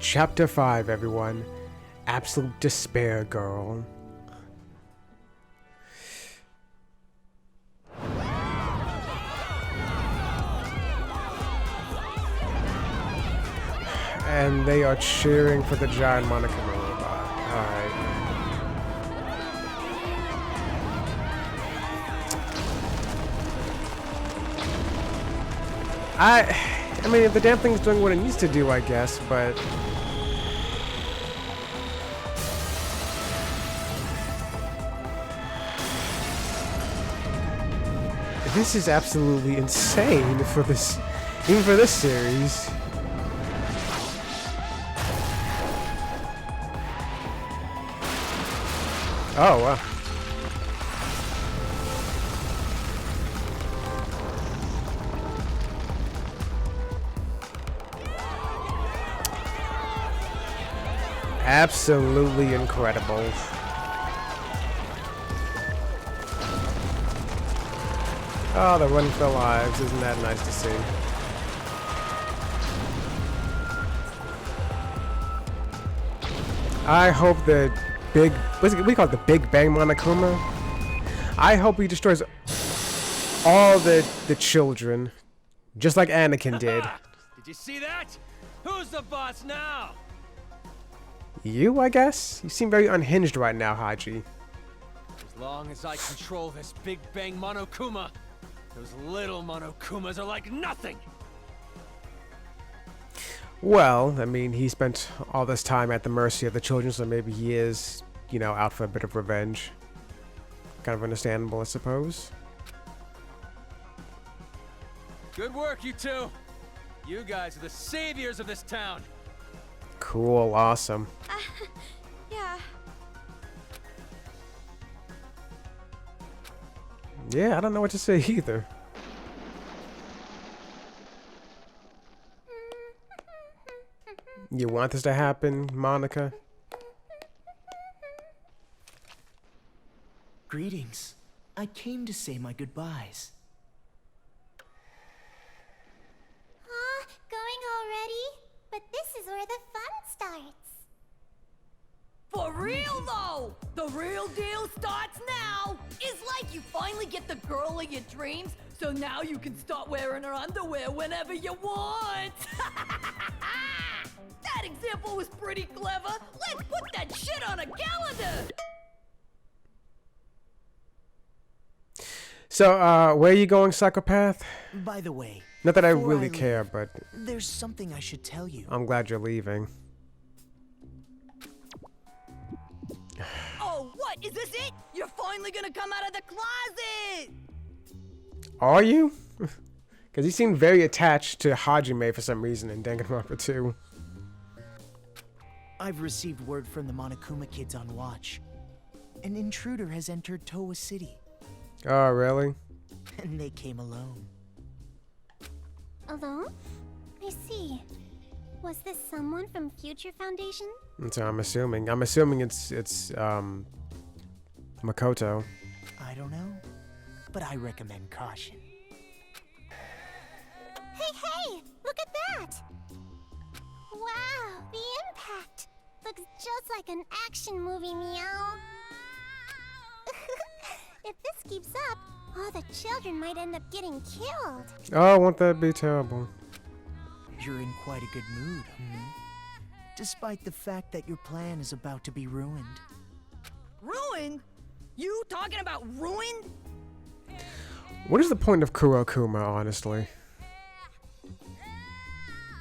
Chapter 5, everyone. Absolute Despair Girl. And they are cheering for the giant Monica robot. Alright. I mean, if the damn thing's doing what it needs to do, I guess, but... This is absolutely insane for this, even for this series. Oh, wow. Absolutely incredible. Oh, they're running for their lives. Isn't that nice to see? I hope the big... we call it the Big Bang Monokuma. I hope he destroys all the children. Just like Anakin did. Did you see that? Who's the boss now? You, I guess? You seem very unhinged right now, Haji. As long as I control this Big Bang Monokuma, those little Monokumas are like nothing! Well, I mean, he spent all this time at the mercy of the children, so maybe he is, you know, out for a bit of revenge. Kind of understandable, I suppose. Good work, you two! You guys are the saviors of this town! Cool, awesome. Yeah. Yeah, I don't know what to say either. You want this to happen, Monica? Greetings. I came to say my goodbyes. Going already? But this is where the fun starts. For real though! The real deal starts now! It's like you finally get the girl of your dreams, so now you can start wearing her underwear whenever you want! That example was pretty clever! Let's put that shit on a calendar! So, where are you going, psychopath? By the way, Not that I before really leave, care, but there's something I should tell you. I'm glad you're leaving. Oh, what? Is this it? You're finally gonna come out of the closet! Are you? Because he seemed very attached to Hajime for some reason in Danganronpa 2. I've received word from the Monokuma kids on watch. An intruder has entered Towa City, Oh, really? and they came alone. Alone? I see. Was this someone from Future Foundation? That's what I'm assuming. I'm assuming it's Makoto. I don't know, but I recommend caution. Hey! Look at that! Wow, the impact! Looks just like an action movie, meow. If this keeps up, all the children might end up getting killed. Oh, won't that be terrible? You're in quite a good mood, despite the fact that your plan is about to be ruined. Ruined? You talking about ruined? What is the point of Kurokuma, honestly?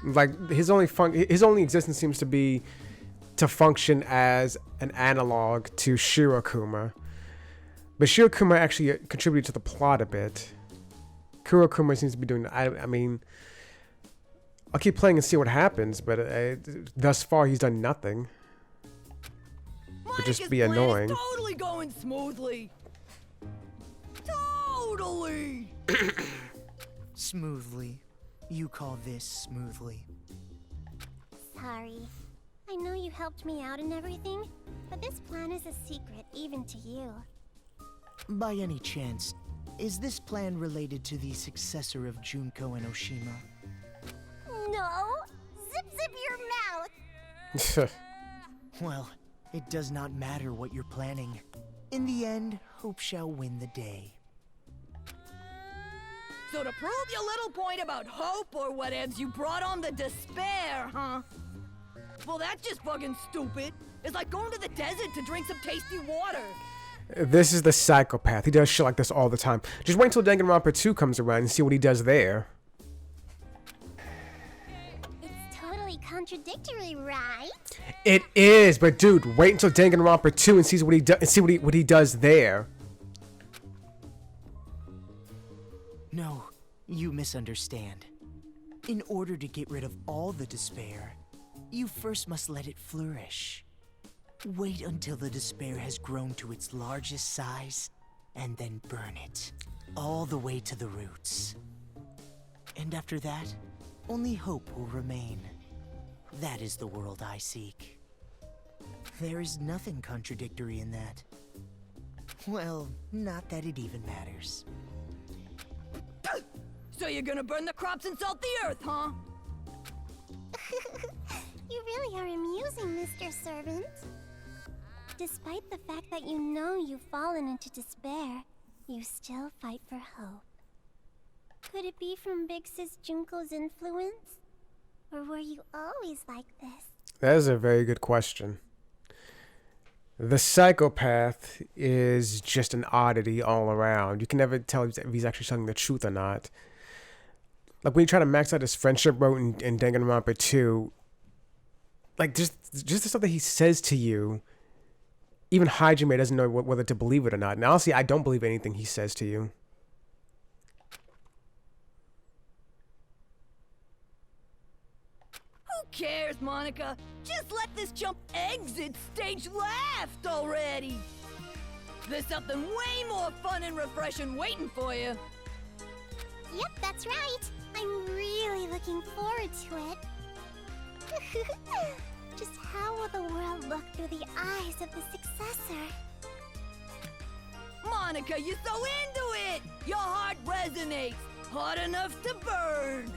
Like, his only existence seems to be to function as an analog to Shirokuma. But Shirokuma actually contributed to the plot a bit. Kurokuma seems to be doing... I mean... I'll keep playing and see what happens, but thus far he's done nothing. But just be annoying. Plan is totally going smoothly. Totally. Smoothly. You call this smoothly. Sorry. I know you helped me out and everything, but this plan is a secret even to you. By any chance, is this plan related to the successor of Junko and Oshima? No! Zip your mouth! Well, it does not matter what you're planning. In the end, hope shall win the day. So to prove your little point about hope or whatevs, you brought on the despair, huh? Well, that's just fucking stupid. It's like going to the desert to drink some tasty water. This is the psychopath. He does shit like this all the time. Just wait until Danganronpa 2 comes around and see what he does there. It's totally contradictory, right? It is, but dude, wait until Danganronpa 2 and see what he does there. No, you misunderstand. In order to get rid of all the despair, you first must let it flourish. Wait until the despair has grown to its largest size, and then burn it, all the way to the roots. And after that, only hope will remain. That is the world I seek. There is nothing contradictory in that. Well, not that it even matters. So you're gonna burn the crops and salt the earth, huh? You really are amusing, Mr. Servant. Despite the fact that you know you've fallen into despair, you still fight for hope. Could it be from Big Sis Junko's influence? Or were you always like this? That is a very good question. The psychopath is just an oddity all around. You can never tell if he's actually telling the truth or not. Like when you try to max out his friendship route in Danganronpa 2, like just the stuff that he says to you, even Hajime doesn't know whether to believe it or not. And honestly, I don't believe anything he says to you. Who cares, Monica? Just let this chump exit stage left already. There's something way more fun and refreshing waiting for you. Yep, that's right. I'm really looking forward to it. Just how will the world look through the eyes of the successor? Monica, you're so into it! Your heart resonates, hot enough to burn!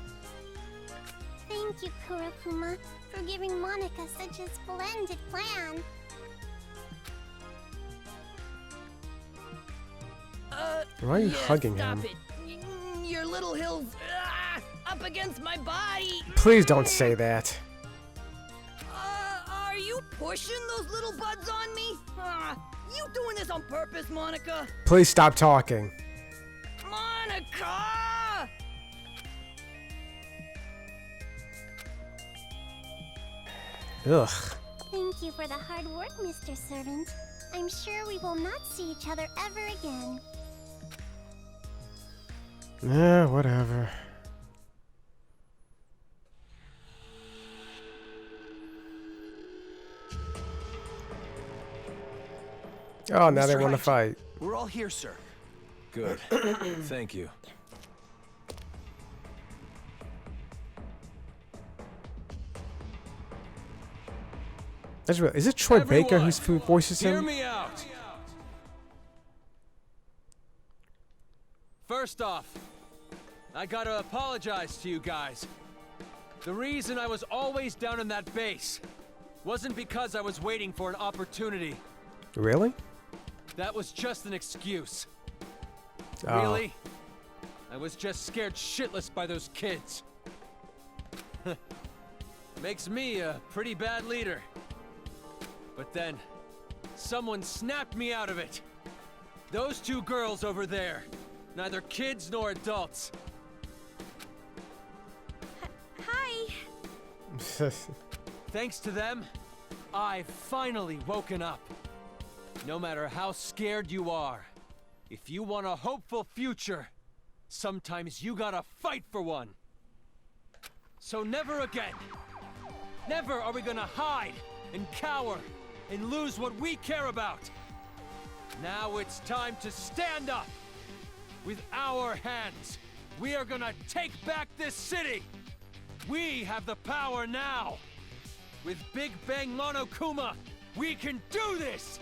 Thank you, Kurokuma, for giving Monica such a splendid plan. Why are you yeah, hugging stop him? It. Your little hills up against my body. Please don't say that. Are you pushing those little buds on me? You doing this on purpose, Monica? Please stop talking. Monica! Ugh. Thank you for the hard work, Mr. Servant. I'm sure we will not see each other ever again. Whatever. Oh, now they Mr. want to Hyde, fight. We're all here, sir. Good. Thank you. That's real. Is it Troy Baker who voices Hear him? me out. First off, I gotta apologize to you guys. The reason I was always down in that base wasn't because I was waiting for an opportunity. Really? That was just an excuse. Oh. Really? I was just scared shitless by those kids. Makes me a pretty bad leader. But then, someone snapped me out of it. Those two girls over there, neither kids nor adults. Hi. Thanks to them, I've finally woken up. No matter how scared you are, if you want a hopeful future, sometimes you gotta fight for one. So never again. Never are we gonna hide and cower and lose what we care about. Now it's time to stand up. With our hands, we are gonna take back this city. We have the power now. With Big Bang Monokuma, we can do this.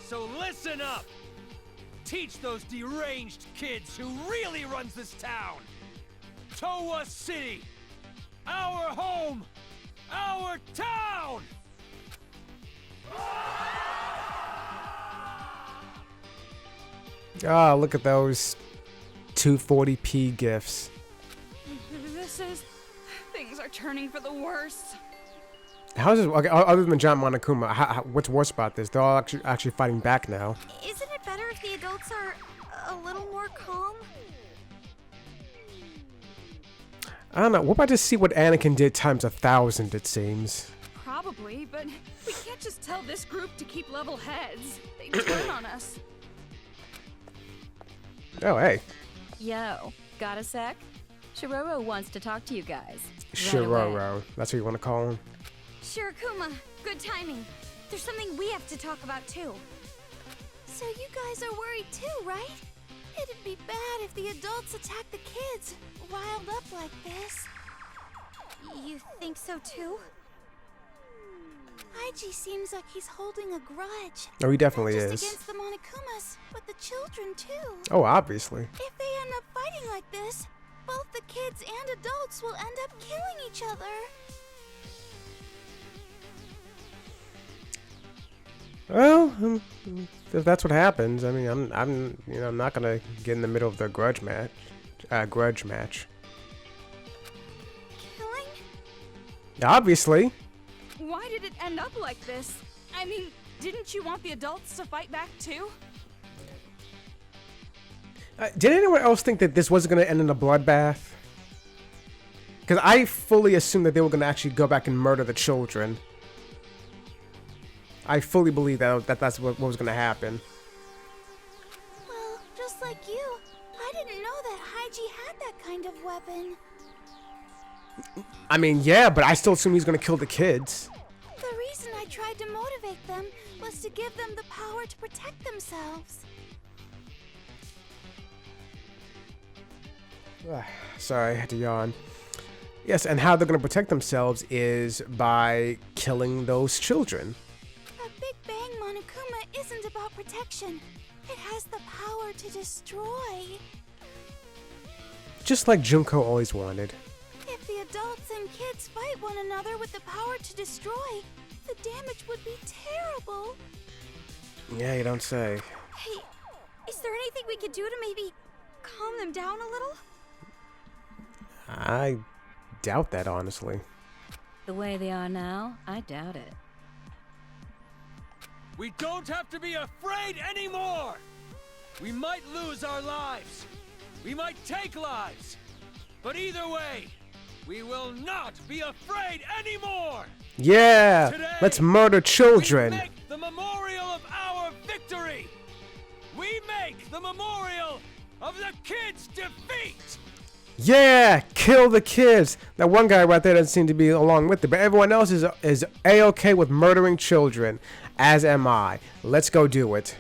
So listen up. Teach those deranged kids who really runs this town. Towa City, our home, our town! Ah, look at those 240p gifs. Things are turning for the worse. How's this? Okay, other than John Monokuma, what's worse about this? They're all actually fighting back now. Isn't it better if the adults are a little more calm? I don't know. We're about to see what Anakin did times 1,000, it seems. Probably, but we can't just tell this group to keep level heads. They turn on us. Oh, hey. Yo, got a sec? Shiroro wants to talk to you guys. Shiroro. That's what you want to call him? Shirakuma, good timing. There's something we have to talk about too. So you guys are worried too, right? It'd be bad if the adults attack the kids, riled up like this. You think so too? Aiji seems like he's holding a grudge. Oh, he definitely Not is. just against the Monokumas, but the children too. Oh, obviously. If they end up fighting like this, both the kids and adults will end up killing each other. Well, if that's what happens, I mean, I'm not gonna get in the middle of the grudge match. Killing? Obviously. Why did it end up like this? I mean, didn't you want the adults to fight back too? Did anyone else think that this wasn't gonna end in a bloodbath? Because I fully assumed that they were gonna actually go back and murder the children. I fully believe that's what was gonna happen. Well, just like you, I didn't know that Haiji had that kind of weapon. I mean, yeah, but I still assume he's gonna kill the kids. The reason I tried to motivate them was to give them the power to protect themselves. Sorry, I had to yawn. Yes, and how they're gonna protect themselves is by killing those children. A Big Bang Monokuma isn't about protection. It has the power to destroy. Just like Junko always wanted. If the adults and kids fight one another with the power to destroy, the damage would be terrible. Yeah, you don't say. Hey, is there anything we could do to maybe calm them down a little? I doubt that, honestly. The way they are now, I doubt it. We don't have to be afraid anymore! We might lose our lives. We might take lives. But either way, we will not be afraid anymore! Yeah! Today, Let's murder children! We make the memorial of our victory! We make the memorial of the kids' defeat! Yeah! Kill the kids! That one guy right there doesn't seem to be along with it, but everyone else is A-okay with murdering children. As am I. Let's go do it.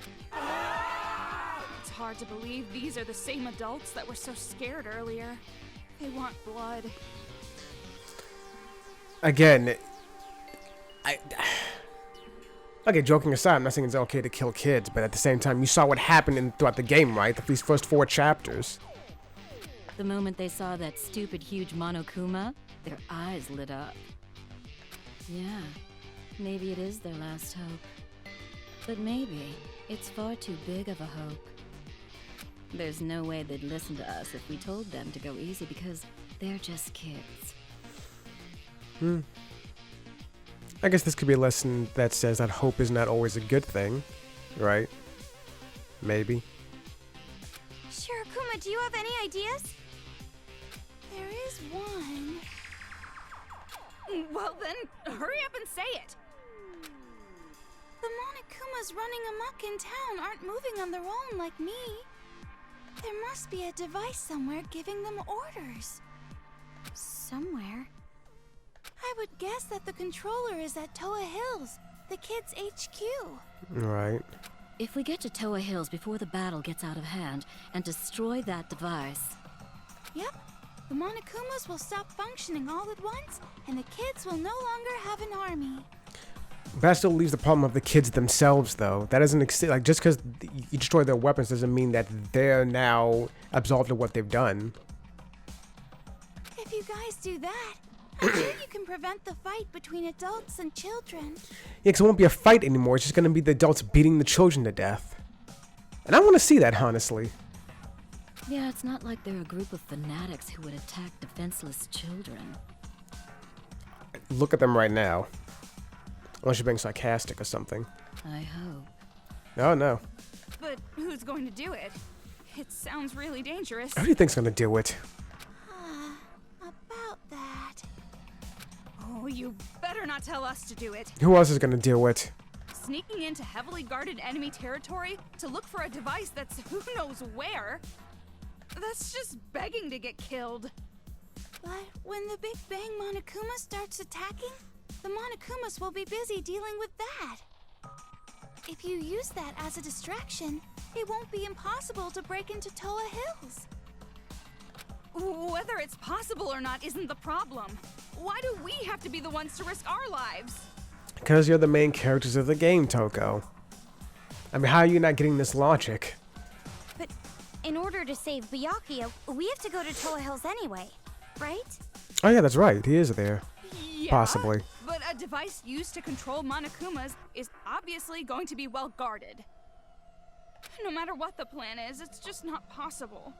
It's hard to believe these are the same adults that were so scared earlier. They want blood. Again, okay, joking aside, I'm not saying it's okay to kill kids, but at the same time, you saw what happened throughout the game, right? These first 4 chapters. The moment they saw that stupid huge Monokuma, their eyes lit up. Yeah, maybe it is their last hope. But maybe it's far too big of a hope. There's no way they'd listen to us if we told them to go easy because they're just kids. I guess this could be a lesson that says that hope is not always a good thing, right? Maybe. Shirakuma, do you have any ideas? There is one. Well then, hurry up and say it! The Monokumas running amok in town aren't moving on their own like me. There must be a device somewhere giving them orders. Somewhere? I would guess that the controller is at Toa Hills, the kids' HQ. Right. If we get to Toa Hills before the battle gets out of hand and destroy that device... Yep. The Monokumas will stop functioning all at once, and the kids will no longer have an army. That still leaves the problem of the kids themselves, though. That doesn't like just because you destroy their weapons doesn't mean that they're now absolved of what they've done. If you guys do that, I'm sure you can prevent the fight between adults and children. Yeah, 'cause it won't be a fight anymore. It's just gonna be the adults beating the children to death. And I want to see that, honestly. Yeah, it's not like they're a group of fanatics who would attack defenseless children. Look at them right now. Unless you're being sarcastic or something. I hope. Oh, no. But who's going to do it? It sounds really dangerous. Who do you think's gonna do it? About that. Oh, you better not tell us to do it. Who else is gonna do it? Sneaking into heavily guarded enemy territory to look for a device that's who knows where? That's just begging to get killed. But when the Big Bang Monokuma starts attacking, the Monokumas will be busy dealing with that. If you use that as a distraction, it won't be impossible to break into Toa Hills. Whether it's possible or not isn't the problem. Why do we have to be the ones to risk our lives? Because you're the main characters of the game, Toko. I mean, how are you not getting this logic? But in order to save Byakuya, we have to go to Toa Hills anyway, right? Oh yeah, that's right. He is there. Yeah, Possibly. But a device used to control Monokumas is obviously going to be well guarded. No matter what the plan is, it's just not possible.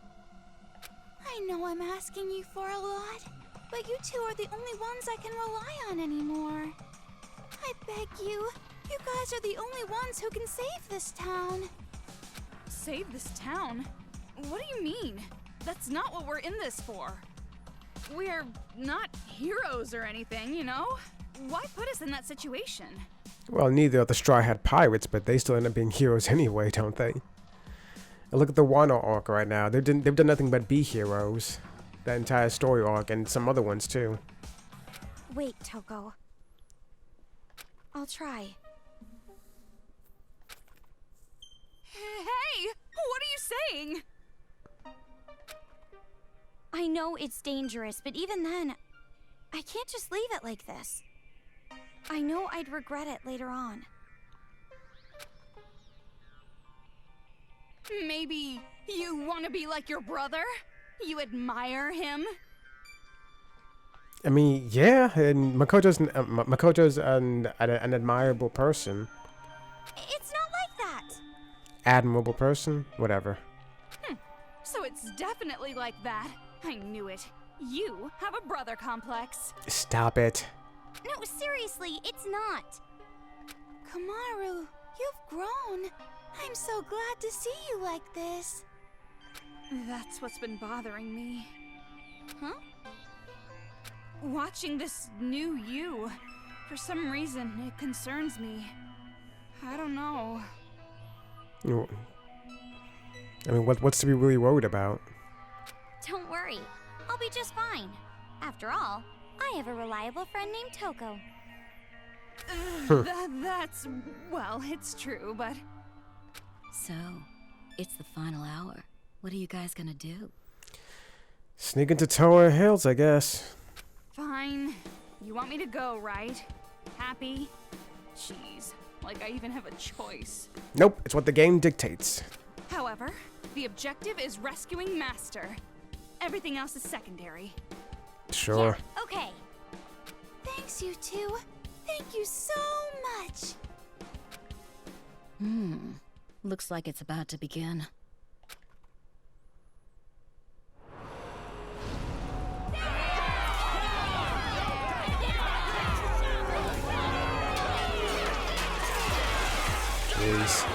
I know I'm asking you for a lot, but you two are the only ones I can rely on anymore. I beg you, you guys are the only ones who can save this town. Save this town? What do you mean? That's not what we're in this for. We're not heroes or anything, you know? Why put us in that situation? Well, neither of the Straw Hat Pirates, but they still end up being heroes anyway, don't they? And look at the Wano arc right now. They've done nothing but be heroes. That entire story arc, and some other ones too. Wait, Toko. I'll try. Hey! What are you saying? I know it's dangerous, but even then, I can't just leave it like this. I know I'd regret it later on. Maybe you want to be like your brother? You admire him? I mean, yeah, and Makoto's an admirable person. It's not like that! Admirable person? Whatever. So it's definitely like that. I knew it. You have a brother complex. Stop it. No, seriously, it's not. Kamaru, you've grown. I'm so glad to see you like this. That's what's been bothering me. Huh? Watching this new you. For some reason, it concerns me. I don't know. I mean, what's to be really worried about? Don't worry, I'll be just fine. After all, I have a reliable friend named Toko. That's... well, it's true, but... So, it's the final hour. What are you guys gonna do? Sneak into Toa Hills, I guess. Fine. You want me to go, right? Happy? Jeez, like I even have a choice. Nope, it's what the game dictates. However, the objective is rescuing Master. Everything else is secondary. Sure. Yeah, okay. Thanks, you two. Thank you so much. Looks like it's about to begin. Jeez.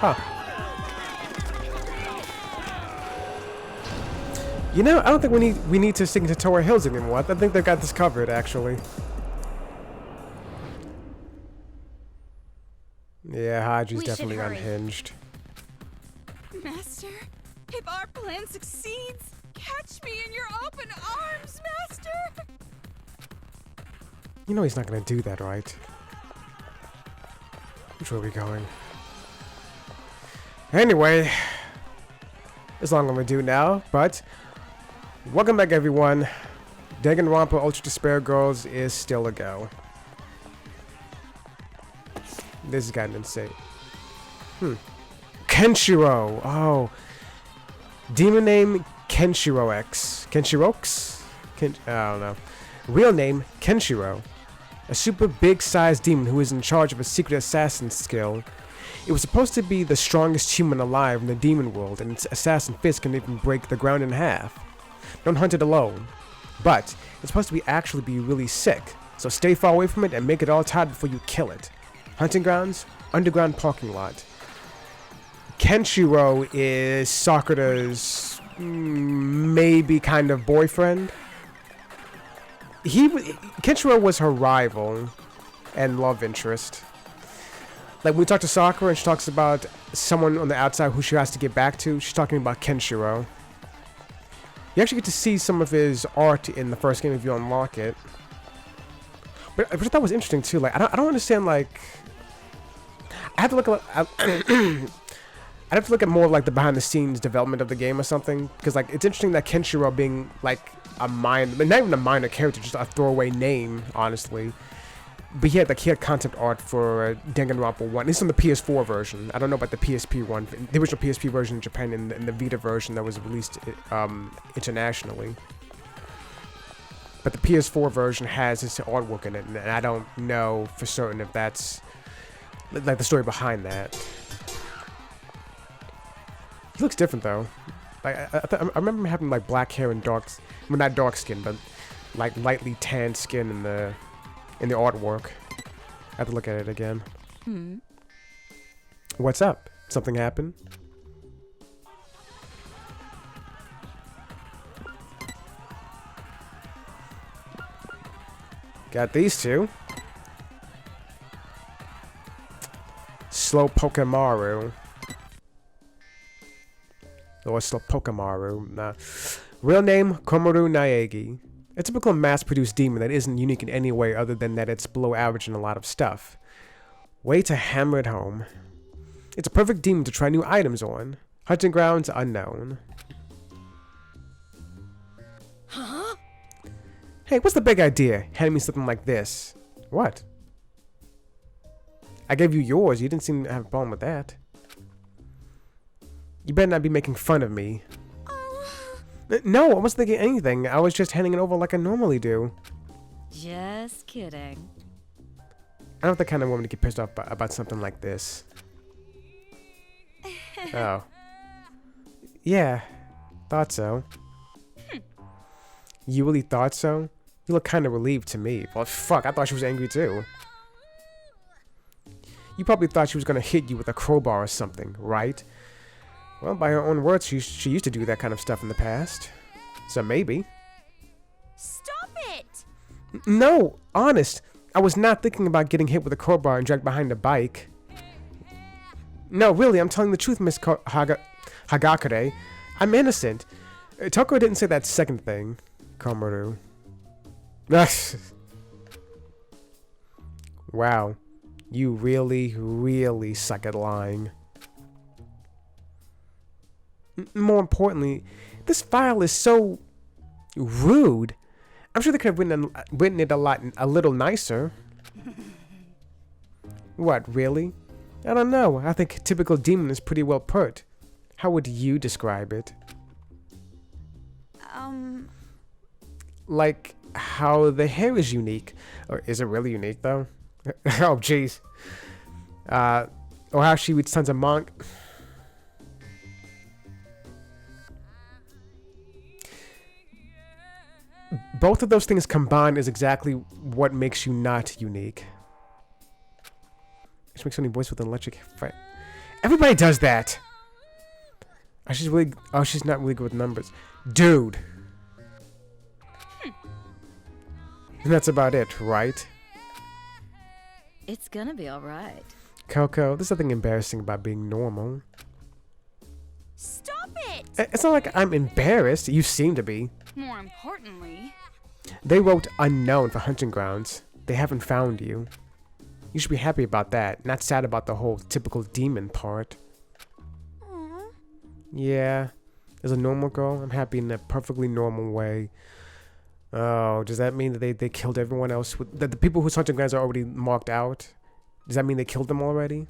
Huh. You know, I don't think we need to stick to Toa Hills anymore. I think they've got this covered, actually. Yeah, Haji's definitely unhinged. Master, if our plan succeeds, catch me in your open arms, Master! You know he's not gonna do that, right? Which way are we going? Anyway, it's long overdue now, but welcome back, everyone. Danganronpa Ultra Despair Girls is still a go. This has gotten insane. Kenshiro. Oh, Demon name Kenshiro X. Kenshirox? I don't know. Real name Kenshiro. A super big-sized demon who is in charge of a secret assassin skill. It was supposed to be the strongest human alive in the demon world, and its assassin fist can even break the ground in half. Don't hunt it alone. But it's supposed to actually be really sick, so stay far away from it and make it all tight before you kill it. Hunting grounds, underground parking lot. Kenshiro is Sakura's maybe kind of boyfriend. Kenshiro was her rival and love interest. Like, when we talk to Sakura and she talks about someone on the outside who she has to get back to, she's talking about Kenshiro. You actually get to see some of his art in the first game if you unlock it. But I thought that was interesting too. Like, I don't understand, like, I have to look at I'd have to look at more of like the behind the scenes development of the game or something, because like it's interesting that Kenshiro being like a minor, not even a minor character, just a throwaway name, honestly. But he had concept art for Danganronpa 1. This is on the PS4 version. I don't know about the PSP one. The original PSP version in Japan and the Vita version that was released internationally. But the PS4 version has his artwork in it, and I don't know for certain if that's like the story behind that. He looks different though. Like I remember him having like black hair and not dark skin, but like lightly tanned skin in the artwork. I have to look at it again. What's up? Something happened? Got these two. Slow Pokemaru. Or Slow Pokemaru. Nah. Real name, Komaru Naegi. A typical mass-produced demon that isn't unique in any way other than that it's below average in a lot of stuff. Way to hammer it home. It's a perfect demon to try new items on. Hunting grounds unknown. Huh? Hey, what's the big idea? Handing me something like this. What? I gave you yours. You didn't seem to have a problem with that. You better not be making fun of me. No, I wasn't thinking anything. I was just handing it over like I normally do. Just kidding. I'm not the kind of woman to get pissed off about something like this. Oh. Yeah, thought so. You really thought so? You look kind of relieved to me. Well, fuck, I thought she was angry too. You probably thought she was gonna hit you with a crowbar or something, right? Well, by her own words, she used to do that kind of stuff in the past. So maybe. Stop it! No, honest. I was not thinking about getting hit with a crowbar and dragged behind a bike. No, really, I'm telling the truth, Miss Hagakure. I'm innocent. Toko didn't say that second thing, Komaru. Wow. You really, really suck at lying. More importantly, this file is so rude. I'm sure they could have written it a little nicer. What, really? I don't know. I think typical demon is pretty well put. How would you describe it? Like how the hair is unique. Or is it really unique though? Oh jeez. Or how she reads tons of manga. Both of those things combined is exactly what makes you not unique. She makes funny voice with an electric fight. Everybody does that. Oh, she's not really good with numbers, dude. And that's about it, right? It's gonna be alright. Coco, there's nothing embarrassing about being normal. Stop it! It's not like I'm embarrassed. You seem to be. More importantly, They wrote unknown for hunting grounds. They haven't found you. You should be happy about that, not sad about the whole typical demon part. Aww. Yeah, as a normal girl, I'm happy in a perfectly normal way. Oh, does that mean that they killed everyone else? The people whose hunting grounds are already marked out? Does that mean they killed them already?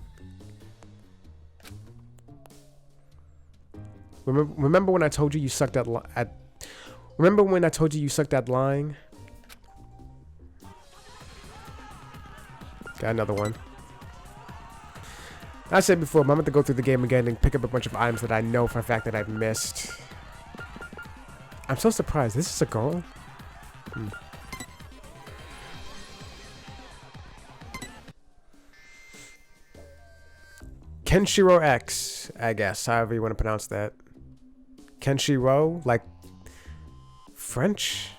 Remember when I told you sucked at Remember when I told you sucked at lying? Got another one. I said before, I'm about to go through the game again and pick up a bunch of items that I know for a fact that I've missed. I'm so surprised. This is a girl? Kenshiro X, I guess, however you want to pronounce that. Kenshiro, like French?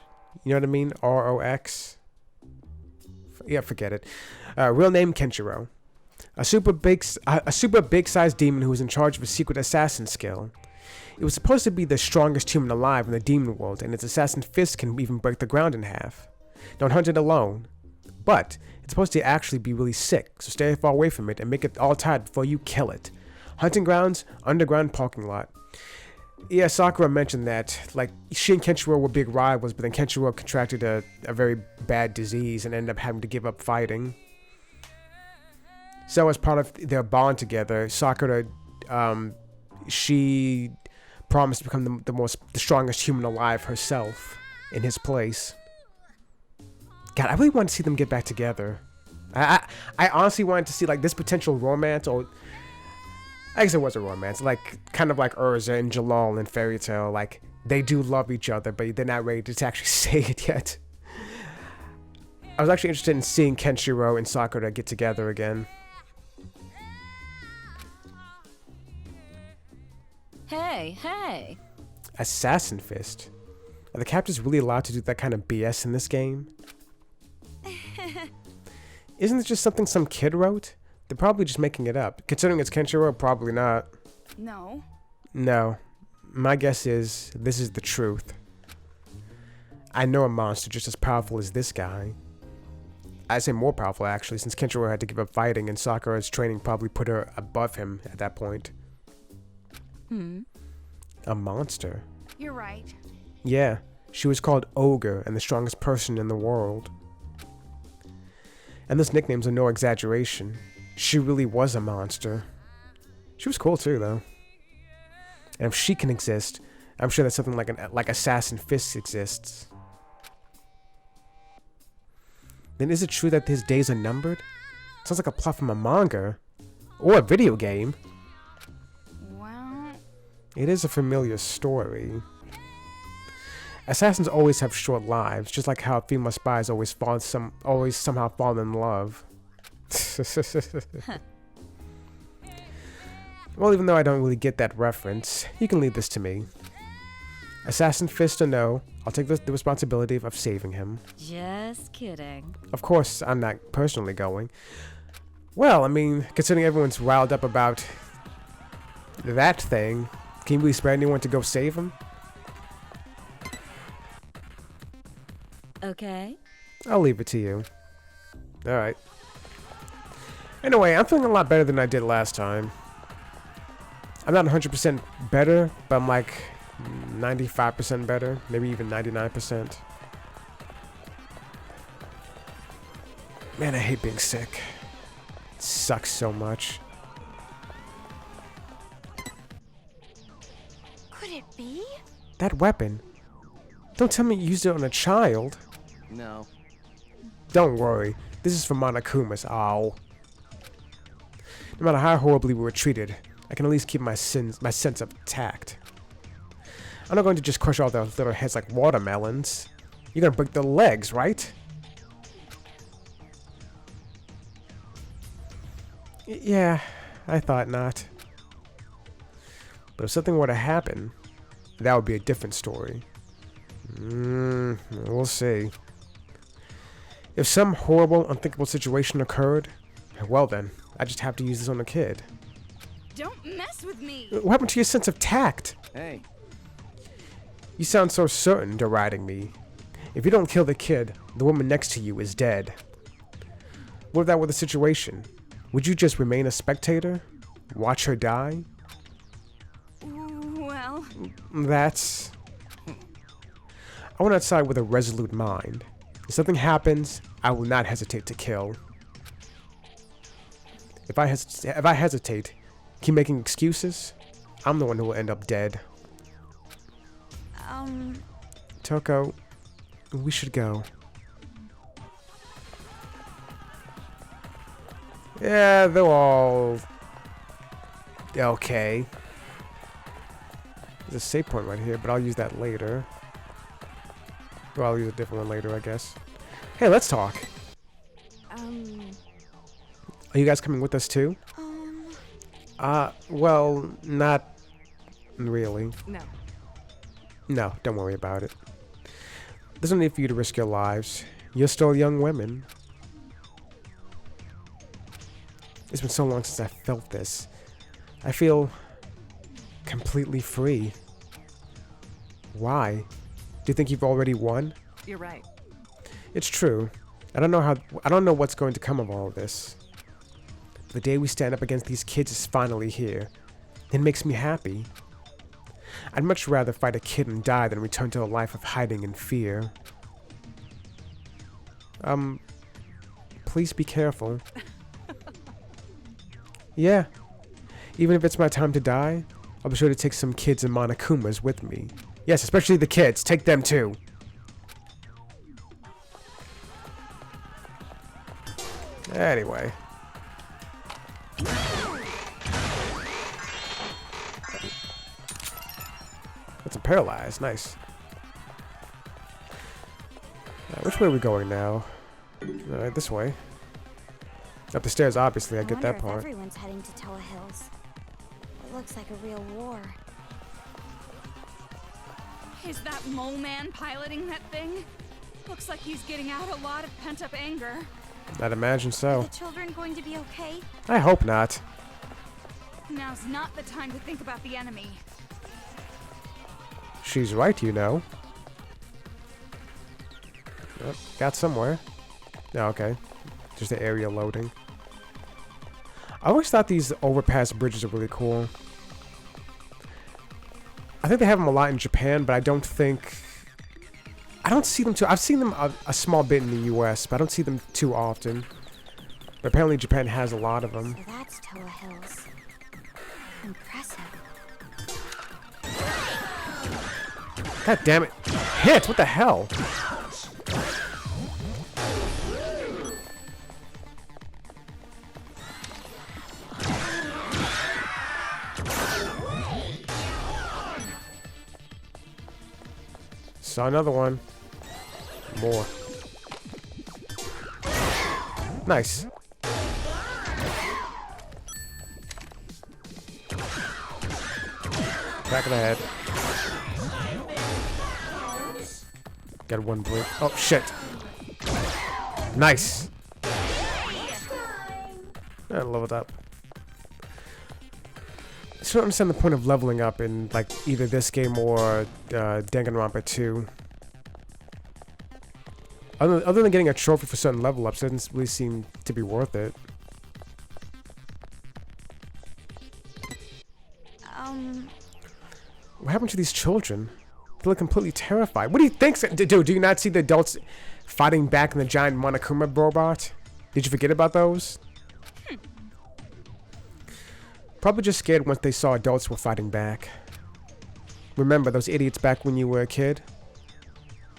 You know what I mean? R-O-X? Yeah, forget it. Real name Kenshiro. A super big sized demon who was in charge of a secret assassin skill. It was supposed to be the strongest human alive in the demon world, and its assassin fist can even break the ground in half. Don't hunt it alone. But it's supposed to actually be really sick, so stay far away from it and make it all tired before you kill it. Hunting grounds, underground parking lot. Yeah, Sakura mentioned that, like, she and Kenshiro were big rivals, but then Kenshiro contracted a very bad disease and ended up having to give up fighting. So as part of their bond together, Sakura, she promised to become the strongest human alive herself in his place. God, I really want to see them get back together. I honestly wanted to see, like, this potential romance, or I guess it was a romance, like, kind of like Urza and Jalal in Fairy Tail. Like, they do love each other, but they're not ready to actually say it yet. I was actually interested in seeing Kenshiro and Sakura get together again. Hey! Assassin Fist? Are the captors really allowed to do that kind of BS in this game? Isn't it just something some kid wrote? They're probably just making it up. Considering it's Kenshiro, probably not. No. No. My guess is this is the truth. I know a monster just as powerful as this guy. I'd say more powerful, actually, since Kenshiro had to give up fighting and Sakura's training probably put her above him at that point. A monster? You're right. Yeah, she was called Ogre and the strongest person in the world. And those nicknames are no exaggeration. She really was a monster. She was cool too, though. And if she can exist, I'm sure that something like Assassin Fist exists. Then is it true that his days are numbered? Sounds like a plot from a manga. Or a video game. Well... It is a familiar story. Assassins always have short lives, just like how female spies always somehow fall in love. Well, even though I don't really get that reference, you can leave this to me. Assassin Fist or no, I'll take the responsibility of saving him. Just kidding. Of course, I'm not personally going. Well, I mean, considering everyone's riled up about that thing, can you really spare anyone to go save him? Okay. I'll leave it to you. Alright. Anyway, I'm feeling a lot better than I did last time. I'm not 100% better, but I'm like 95% better, maybe even 99%. Man, I hate being sick. It sucks so much. Could it be? That weapon. Don't tell me you used it on a child. No. Don't worry. This is for Monokuma's. Ow. No matter how horribly we were treated, I can at least keep my sense of tact. I'm not going to just crush all their little heads like watermelons. You're gonna break their legs, right? Yeah, I thought not. But if something were to happen, that would be a different story. We'll see. If some horrible, unthinkable situation occurred, well then, I just have to use this on a kid. Don't mess with me! What happened to your sense of tact? Hey. You sound so certain, deriding me. If you don't kill the kid, the woman next to you is dead. What if that were the situation? Would you just remain a spectator? Watch her die? Well... That's... I went outside with a resolute mind. If something happens, I will not hesitate to kill. If I hesitate, keep making excuses, I'm the one who will end up dead. Toko, we should go. Yeah, they're all okay. There's a save point right here, but I'll use that later. Well, I'll use a different one later, I guess. Hey, let's talk. Are you guys coming with us too? Well, not really. No. No, don't worry about it. There's no need for you to risk your lives. You're still young women. It's been so long since I felt this. I feel completely free. Why? Do you think you've already won? You're right. It's true. I don't know what's going to come of all of this. The day we stand up against these kids is finally here. It makes me happy. I'd much rather fight a kid and die than return to a life of hiding and fear. Please be careful. Yeah. Even if it's my time to die, I'll be sure to take some kids and Monokumas with me. Yes, especially the kids. Take them too. Anyway. That's a paralyzed. Nice. Which way are we going now? Alright, this way. Up the stairs, obviously. I get that part. Everyone's heading to Toa Hills. It looks like a real war. Is that mole man piloting that thing? Looks like he's getting out a lot of pent-up anger. I'd imagine Are so. the children going to be okay? I hope not. Now's not the time to think about the enemy. She's right, you know. Oh, got somewhere. Oh, okay. Just the area loading. I always thought these overpass bridges are really cool. I think they have them a lot in Japan, but I don't see them too. I've seen them a small bit in the US, but I don't see them too often. But apparently Japan has a lot of them. So that's Toa Hills. Impressive. God damn it. Hit! What the hell? Saw another one. More. Nice. Back of the head. Got one blink. Oh, shit. Nice. I leveled up. I still don't understand the point of leveling up in like either this game or Danganronpa 2. Other than getting a trophy for certain level ups, it doesn't really seem to be worth it. What happened to these children? They look completely terrified. What do you think? Dude, do you not see the adults fighting back in the giant Monokuma robot? Did you forget about those? Probably just scared once they saw adults were fighting back. Remember those idiots back when you were a kid?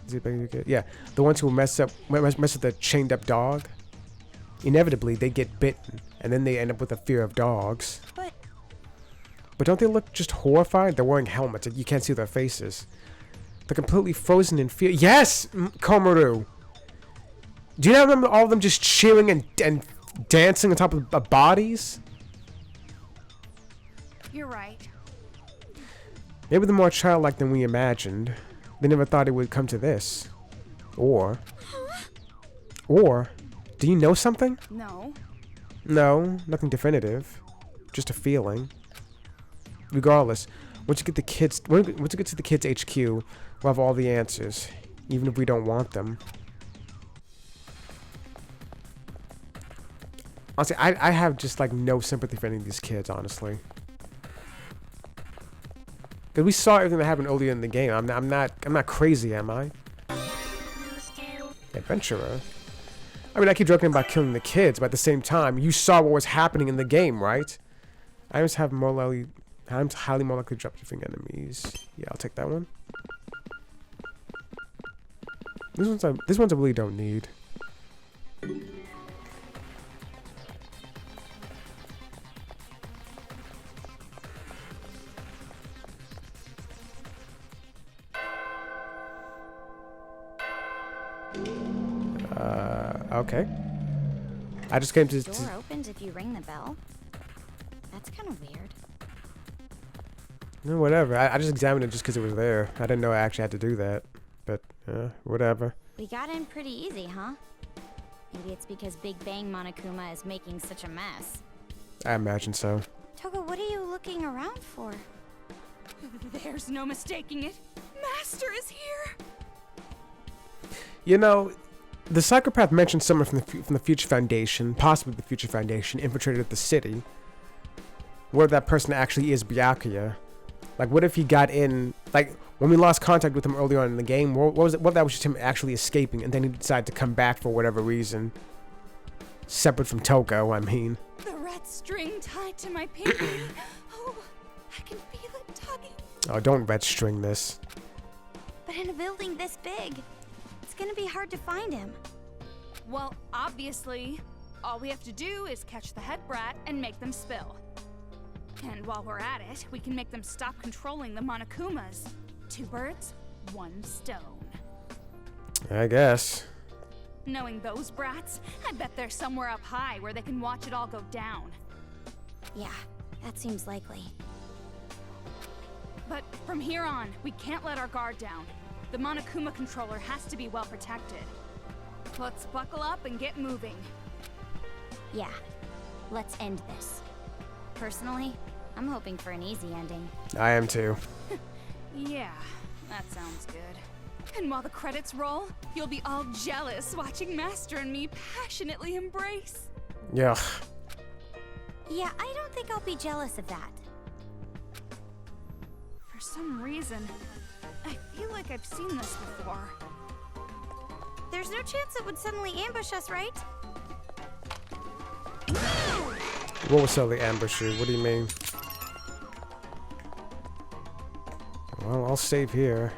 Is it back when you were a kid? Yeah, the ones who mess with the chained up dog. Inevitably, they get bitten, and then they end up with a fear of dogs. But don't they look just horrified? They're wearing helmets, and you can't see their faces. They're completely frozen in fear. Yes, Komaru. Do you not remember all of them just cheering and dancing on top of bodies? You're right. Maybe they're more childlike than we imagined. They never thought it would come to this. Or, do you know something? No. No, nothing definitive. Just a feeling. Regardless, once you get to the kids' HQ, we'll have all the answers, even if we don't want them. Honestly, I have just like no sympathy for any of these kids, honestly. Because we saw everything that happened earlier in the game. I'm not crazy, am I? Adventurer. I mean, I keep joking about killing the kids, but at the same time, you saw what was happening in the game, right? Items highly more likely to drop different enemies. Yeah, I'll take that one. This one's I really don't need. Okay. I just came to. The door opens if you ring the bell. That's kind of weird. No, whatever. I just examined it just because it was there. I didn't know I actually had to do that. But, whatever. We got in pretty easy, huh? Maybe it's because Big Bang Monokuma is making such a mess. I imagine so. Toga, what are you looking around for? There's no mistaking it. Master is here. You know, the psychopath mentioned someone from the Future Foundation, possibly the Future Foundation, infiltrated the city. What if that person actually is Byakuya? Like, what if he got in, like, when we lost contact with him early on in the game, what was it? What if that was just him actually escaping, and then he decided to come back for whatever reason? Separate from Toko, I mean. The red string tied to my pinky. Oh, I can feel it tugging. Oh, don't red string this. But in a building this big, it's gonna be hard to find him. Well, obviously, all we have to do is catch the head brat and make them spill. And while we're at it, we can make them stop controlling the Monokumas. 2 birds, 1 stone. I guess. Knowing those brats, I bet they're somewhere up high where they can watch it all go down. Yeah, that seems likely. But from here on, we can't let our guard down. The Monokuma controller has to be well protected. Let's buckle up and get moving. Yeah, let's end this. Personally, I'm hoping for an easy ending. I am too. Yeah, that sounds good. And while the credits roll, you'll be all jealous watching Master and me passionately embrace. Yeah. Yeah, I don't think I'll be jealous of that. For some reason, I feel like I've seen this before. There's no chance it would suddenly ambush us, right? What was suddenly ambush you? What do you mean? Well, I'll save here.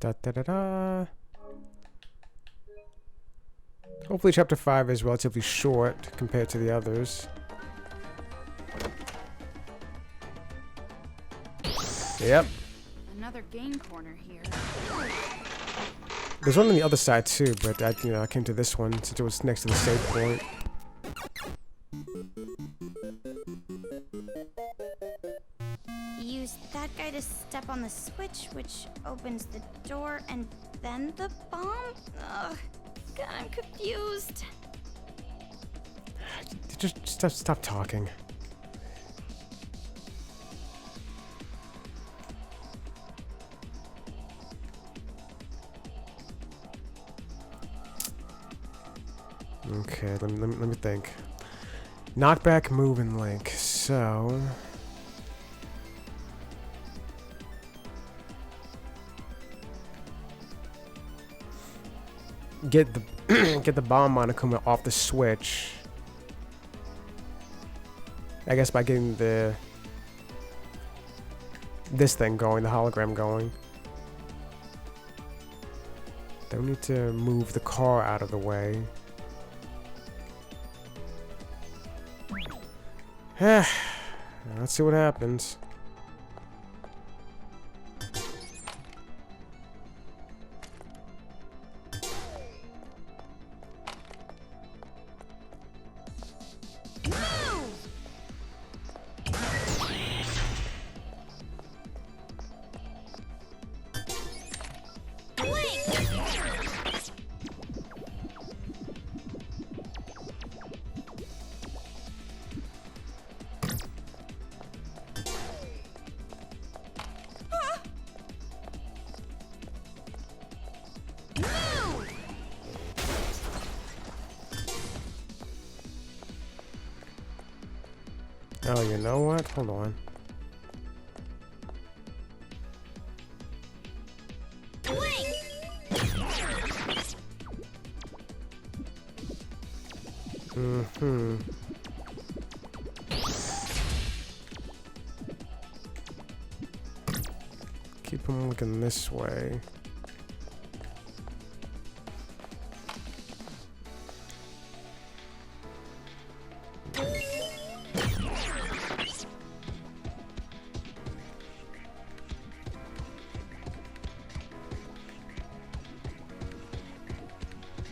Da da da da. Hopefully chapter 5 is relatively short compared to the others. Yep. Another game corner here. There's one on the other side too, but I came to this one since it was next to the save point. Use that guy to step on the switch, which opens the door, and then the bomb? Ugh, God, I'm confused. Just stop talking. Okay, let me think. Knockback, move, and link. So get the get the bomb Monokuma off the switch. I guess by getting this thing going, the hologram going. Don't need to move the car out of the way. Let's see what happens. Oh, you know what? Hold on. if I'm looking this way.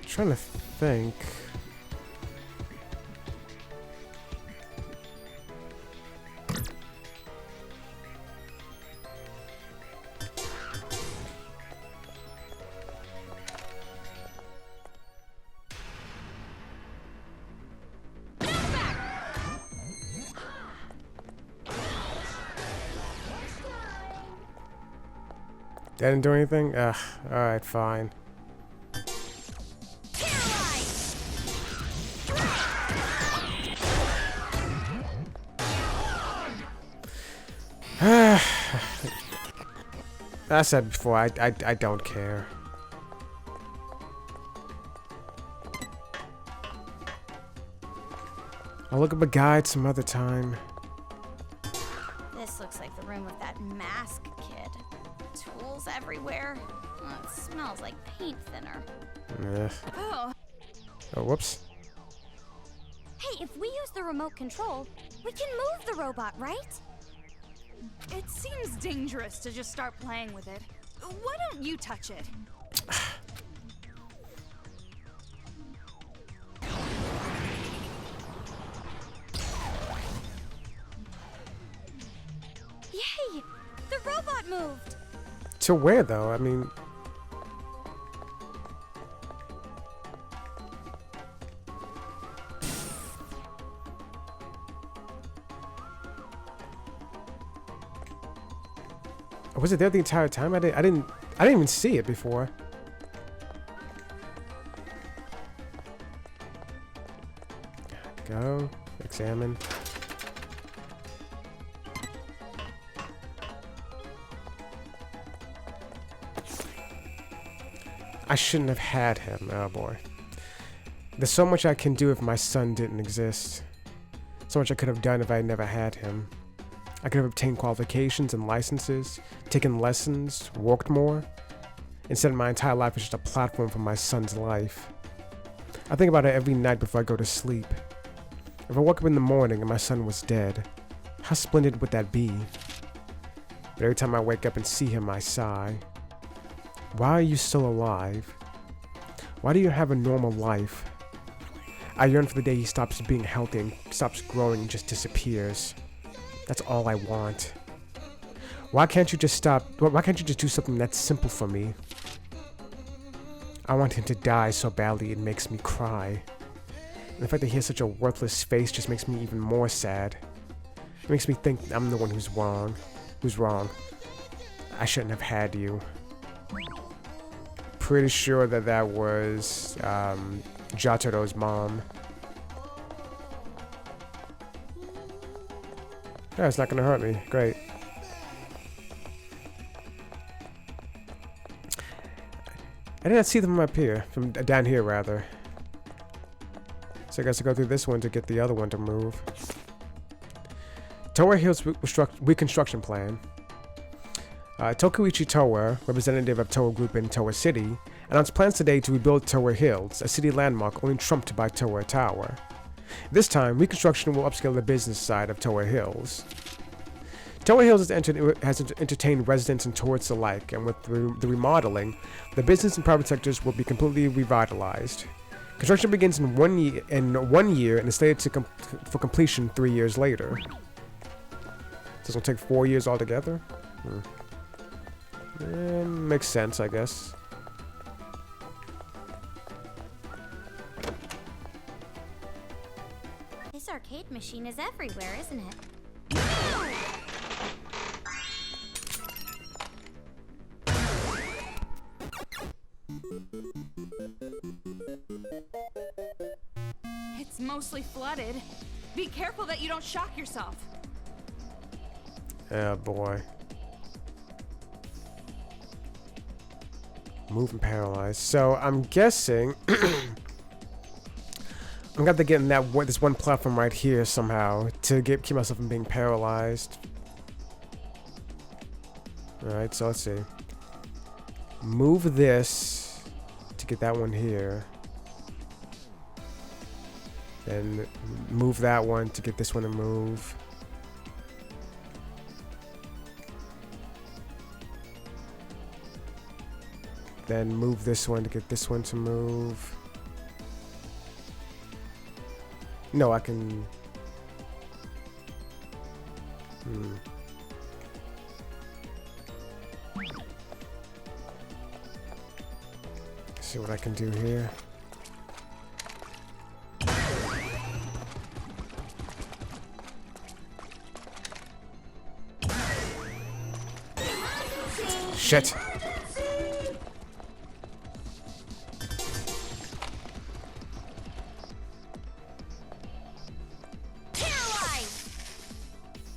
Trying to think. Didn't do anything? Ugh, alright, fine. I said before, I don't care. I'll look up a guide some other time. This looks like the room of that mask kid. Tools everywhere. Oh, it smells like paint thinner. Ugh. Oh, Oh, whoops. Hey, if we use the remote control, we can move the robot, right? it seems dangerous to just start playing with it. Why don't you touch it? Yay! The robot moved! To where, though? I mean... Was it there the entire time? I didn't even see it before. Go. Examine. I shouldn't have had him. Oh boy. There's so much I can do if my son didn't exist. So much I could have done if I never had him. I could have obtained qualifications and licenses, taken lessons, worked more. Instead, my entire life is just a platform for my son's life. I think about it every night before I go to sleep. If I woke up in the morning and my son was dead, how splendid would that be? But every time I wake up and see him, I sigh. Why are you still alive? Why do you have a normal life? I yearn for the day he stops being healthy and stops growing and just disappears. That's all I want. Why can't you just stop? Why can't you just do something that's simple for me? I want him to die so badly it makes me cry. And the fact that he has such a worthless face just makes me even more sad. It makes me think I'm the one who's wrong. Who's wrong? I shouldn't have had you. Pretty sure that that was Jataro's mom. Yeah, it's not gonna hurt me. Great. I did not see them up here. From down here, rather. So I guess I go through this one to get the other one to move. Towa Hills reconstruction plan. Tokuichi Towa, representative of Towa Group in Towa City, announced plans today to rebuild Towa Hills, a city landmark only trumped by Towa Tower. This time, reconstruction will upscale the business side of Towa Hills. Towa Hills has entertained residents and tourists alike, and with the remodeling, the business and private sectors will be completely revitalized. Construction begins in 1 year and is slated for completion 3 years later. So it'll take 4 years altogether? Makes sense, I guess. This arcade machine is everywhere, isn't it? It's mostly flooded. Be careful that you don't shock yourself. Oh boy. Moving paralyzed. So I'm guessing I'm gonna have to get in this one platform right here somehow to keep myself from being paralyzed. Alright, so let's see. Move this to get that one here. Then move that one to get this one to move. Then move this one to get this one to move. No, I can... See what I can do here. Shit.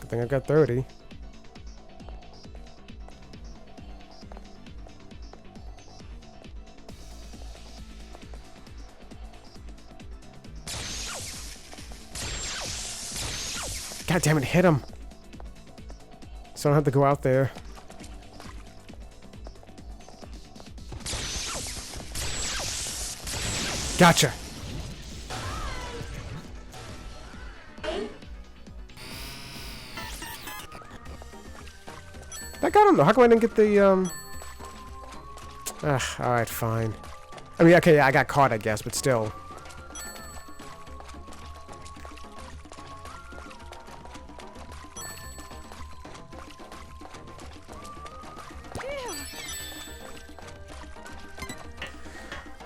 I think I got 30. God damn it, hit him. So I don't have to go out there. Gotcha. I got him though. How come I didn't get the alright, fine. I mean, okay, yeah, I got caught, I guess, but still.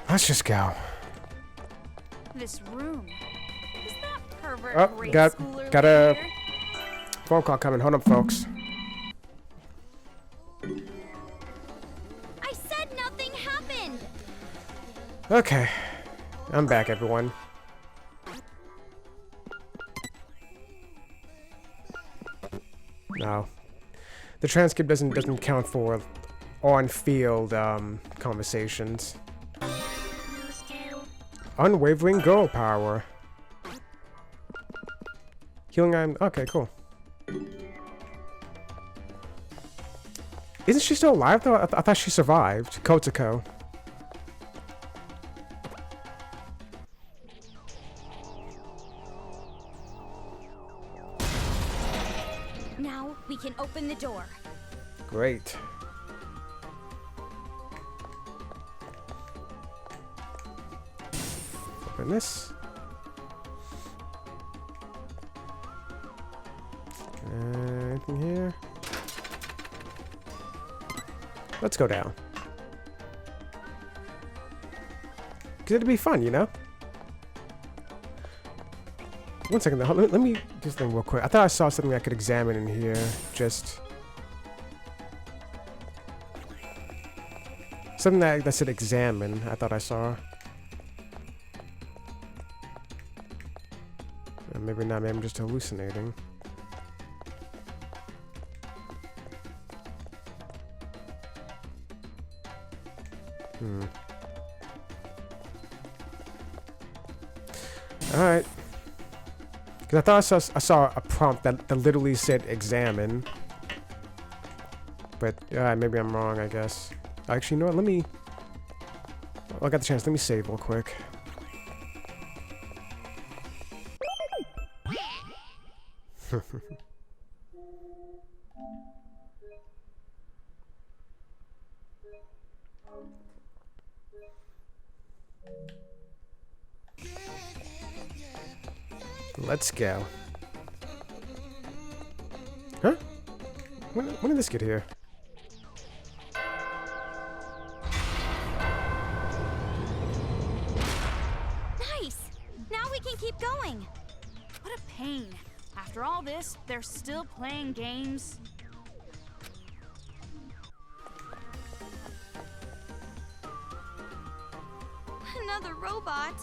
Let's just go. This room. Is that pervert Oh, grade got schooler a here? phone call coming. Hold up, folks. I said nothing happened. Okay, I'm back, everyone. No, the transcript doesn't count for on-field conversations. Unwavering girl power. Healing item. Okay, cool. Isn't she still alive though? I thought she survived. Kotoko. Now we can open the door. Great. Open this. Anything here? Let's go down. Because it'd be fun, you know? One second, though. Let me do this thing real quick. I thought I saw something I could examine in here. Just... something that said examine, I thought I saw. Maybe not, maybe I'm just hallucinating. Alright. Because I thought I saw a prompt that literally said examine. But maybe I'm wrong, I guess. Actually, you know what? Let me... Oh, I got the chance. Let me save real quick. Let's go. Huh? When did this get here? Nice! Now we can keep going. What a pain. After all this, they're still playing games. Another robot.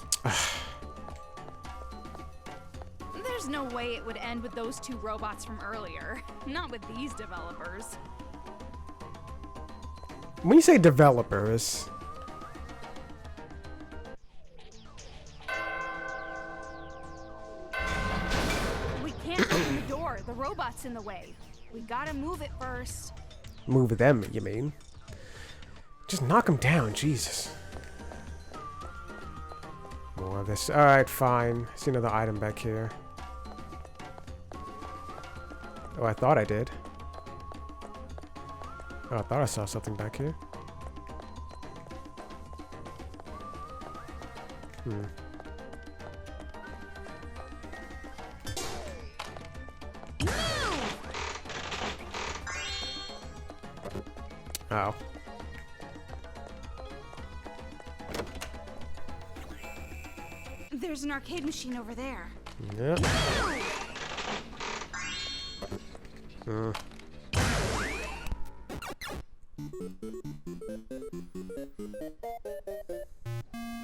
There's no way it would end with those two robots from earlier. Not with these developers. When you say developers... We can't open the door. The robot's in the way. We gotta move it first. Move them, you mean? Just knock them down, Jesus. More of this. Alright, fine. I see another item back here. Oh, I thought I did. Oh, I thought I saw something back here. Oh. There's an arcade machine over there. Yep.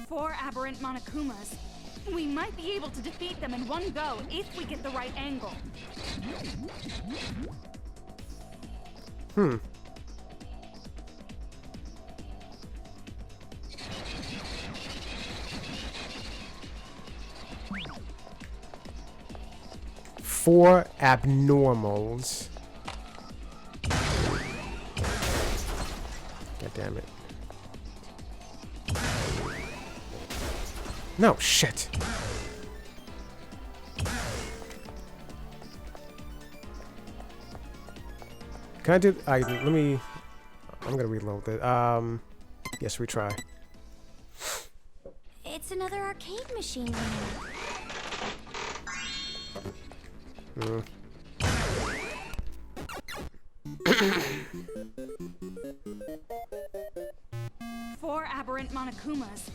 Four aberrant Monokumas. We might be able to defeat them in one go if we get the right angle. Four abnormals. God damn it. No, shit. Can I do... let me... I'm gonna reload it. Yes, retry. It's another arcade machine. Four aberrant Monokumas.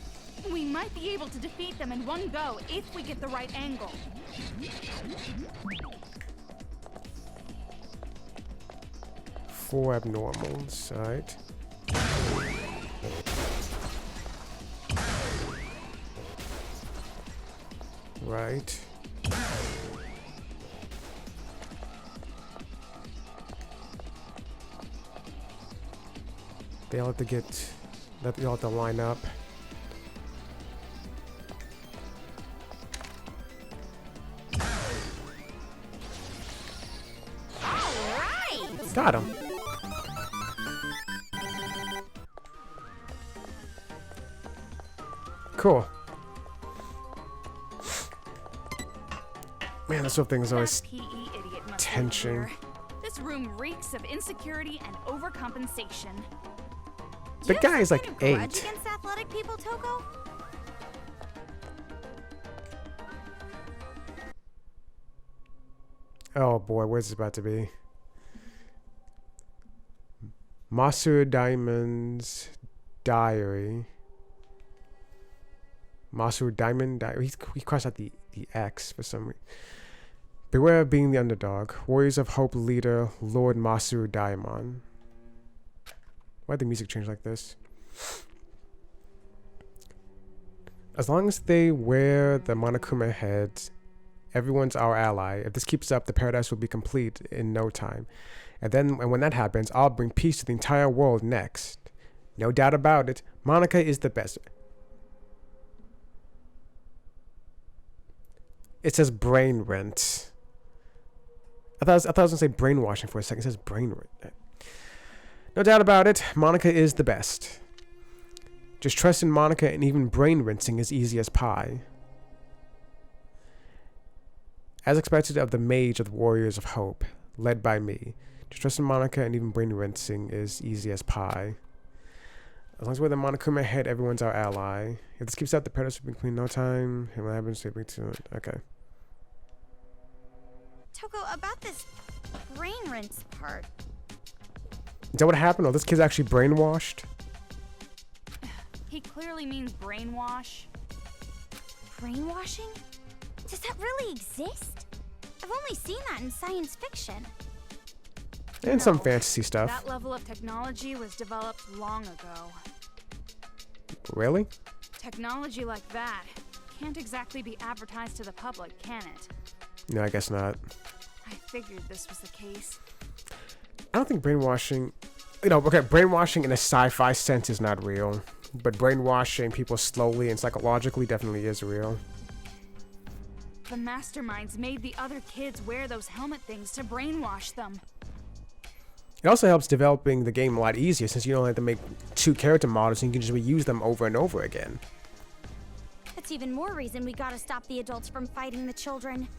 We might be able to defeat them in one go if we get the right angle. Four abnormals, alright. Right. They all have to get... They all have to line up. Alright! Got him. Cool. Man, this whole thing is always PE idiot must be tension. here. This room reeks of insecurity and overcompensation. The guy is like Grudge 8. against athletic people, Toko? Oh boy, where's this about to be? Masu Diamond's Diary. Masu Diamond Diary. He crossed out the X for some reason. Beware of being the underdog. Warriors of Hope leader Lord Masu Daimon. Why'd the music change like this? As long as they wear the Monokuma heads, everyone's our ally. If this keeps up, the paradise will be complete in no time. And when that happens, I'll bring peace to the entire world next. No doubt about it, Monica is the best. It says brain rent. I thought I was gonna say brainwashing for a second. It says brain rent. No doubt about it, Monica is the best. Just trust in Monica, and even brain rinsing is easy as pie. As expected of the mage of the Warriors of Hope, led by me. Just trust in Monica, and even brain rinsing is easy as pie. As long as we're the Monokuma head, everyone's our ally. If this keeps up, the paradise will be between no time. And what happens to it? Okay. Toko, about this brain rinse part. Is that what happened? Oh, this kid's actually brainwashed? He clearly means brainwash. Brainwashing? Does that really exist? I've only seen that in science fiction. And some No, fantasy stuff. That level of technology was developed long ago. Really? Technology like that can't exactly be advertised to the public, can it? No, I guess not. I figured this was the case. I don't think brainwashing... okay, brainwashing in a sci-fi sense is not real. But brainwashing people slowly and psychologically definitely is real. The masterminds made the other kids wear those helmet things to brainwash them. It also helps developing the game a lot easier since you don't have to make 2 character models and you can just reuse them over and over again. That's even more reason we gotta stop the adults from fighting the children.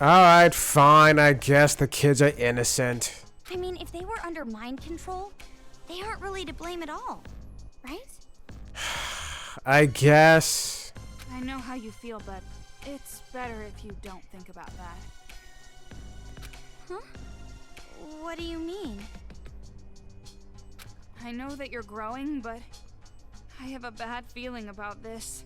Alright, fine. I guess the kids are innocent. I mean, if they were under mind control, they aren't really to blame at all, right? I guess. I know how you feel, but it's better if you don't think about that. Huh? What do you mean? I know that you're growing, but I have a bad feeling about this.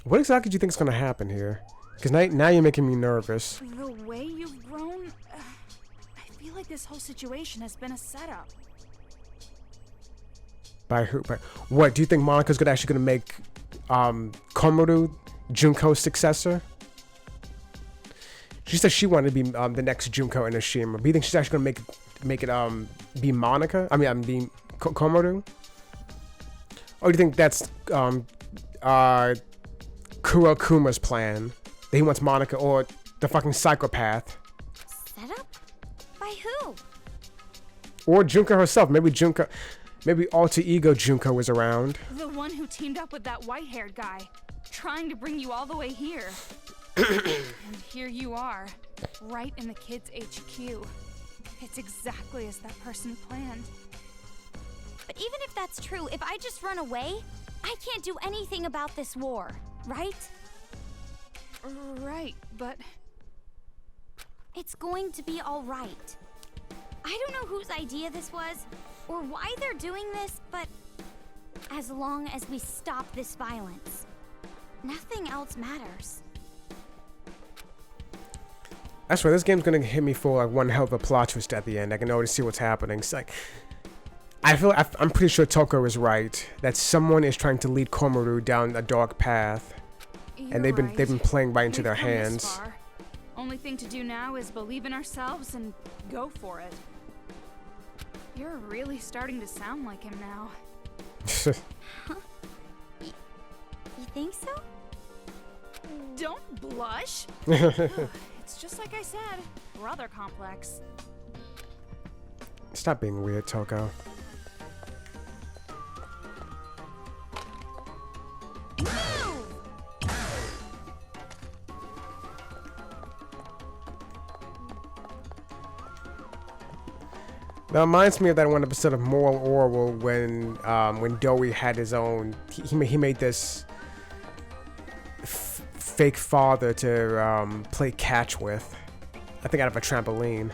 What exactly do you think is going to happen here? Because now you're making me nervous. The way you've grown, I feel like this whole situation has been a setup. By who? By what? Do you think Monika's actually going to make Komaru Junko's successor? She said she wanted to be the next Junko in Oshima. But do you think she's actually going to make it be Monika? I mean, be Komaru? Or do you think that's Kurokuma's plan? That he wants Monika or the fucking psychopath? Set up? By who? Or Junko herself. Maybe alter ego Junko was around. The one who teamed up with that white-haired guy, trying to bring you all the way here. And here you are, right in the kids' HQ. It's exactly as that person planned. But even if that's true, if I just run away, I can't do anything about this war, right? Right, but... It's going to be all right. I don't know whose idea this was, or why they're doing this, but as long as we stop this violence, nothing else matters. That's right, this game's gonna hit me for like one hell of a plot twist at the end. I can already see what's happening. It's like, I'm pretty sure Toko is right, that someone is trying to lead Komaru down a dark path. And they've been playing right into their hands. Only thing to do now is believe in ourselves and go for it. You're really starting to sound like him now. Huh? You think so? Don't blush. It's just like I said, brother complex. Stop being weird, Toko. That reminds me of that one episode of Moral Orwell when Dowie had his own. He made this fake father to play catch with. I think out of a trampoline.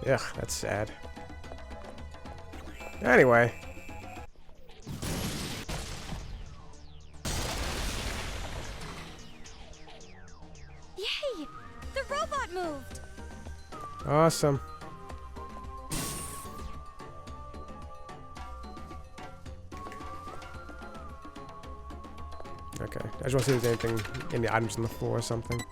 Ugh, that's sad. Anyway. Yay! The robot moved! Awesome. Okay, I just want to see if there's anything, any items on the floor or something.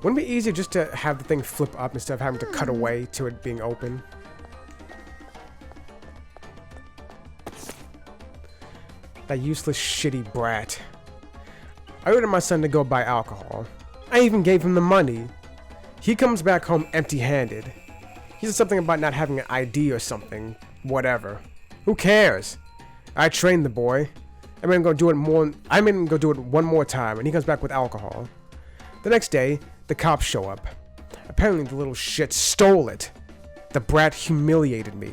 Wouldn't it be easier just to have the thing flip up instead of having to cut away to it being open? That useless, shitty brat. I ordered my son to go buy alcohol. I even gave him the money. He comes back home empty-handed. He said something about not having an ID or something. Whatever. Who cares? I trained the boy. I made him go do it one more time, and he comes back with alcohol. The next day, the cops show up. Apparently the little shit stole it. The brat humiliated me.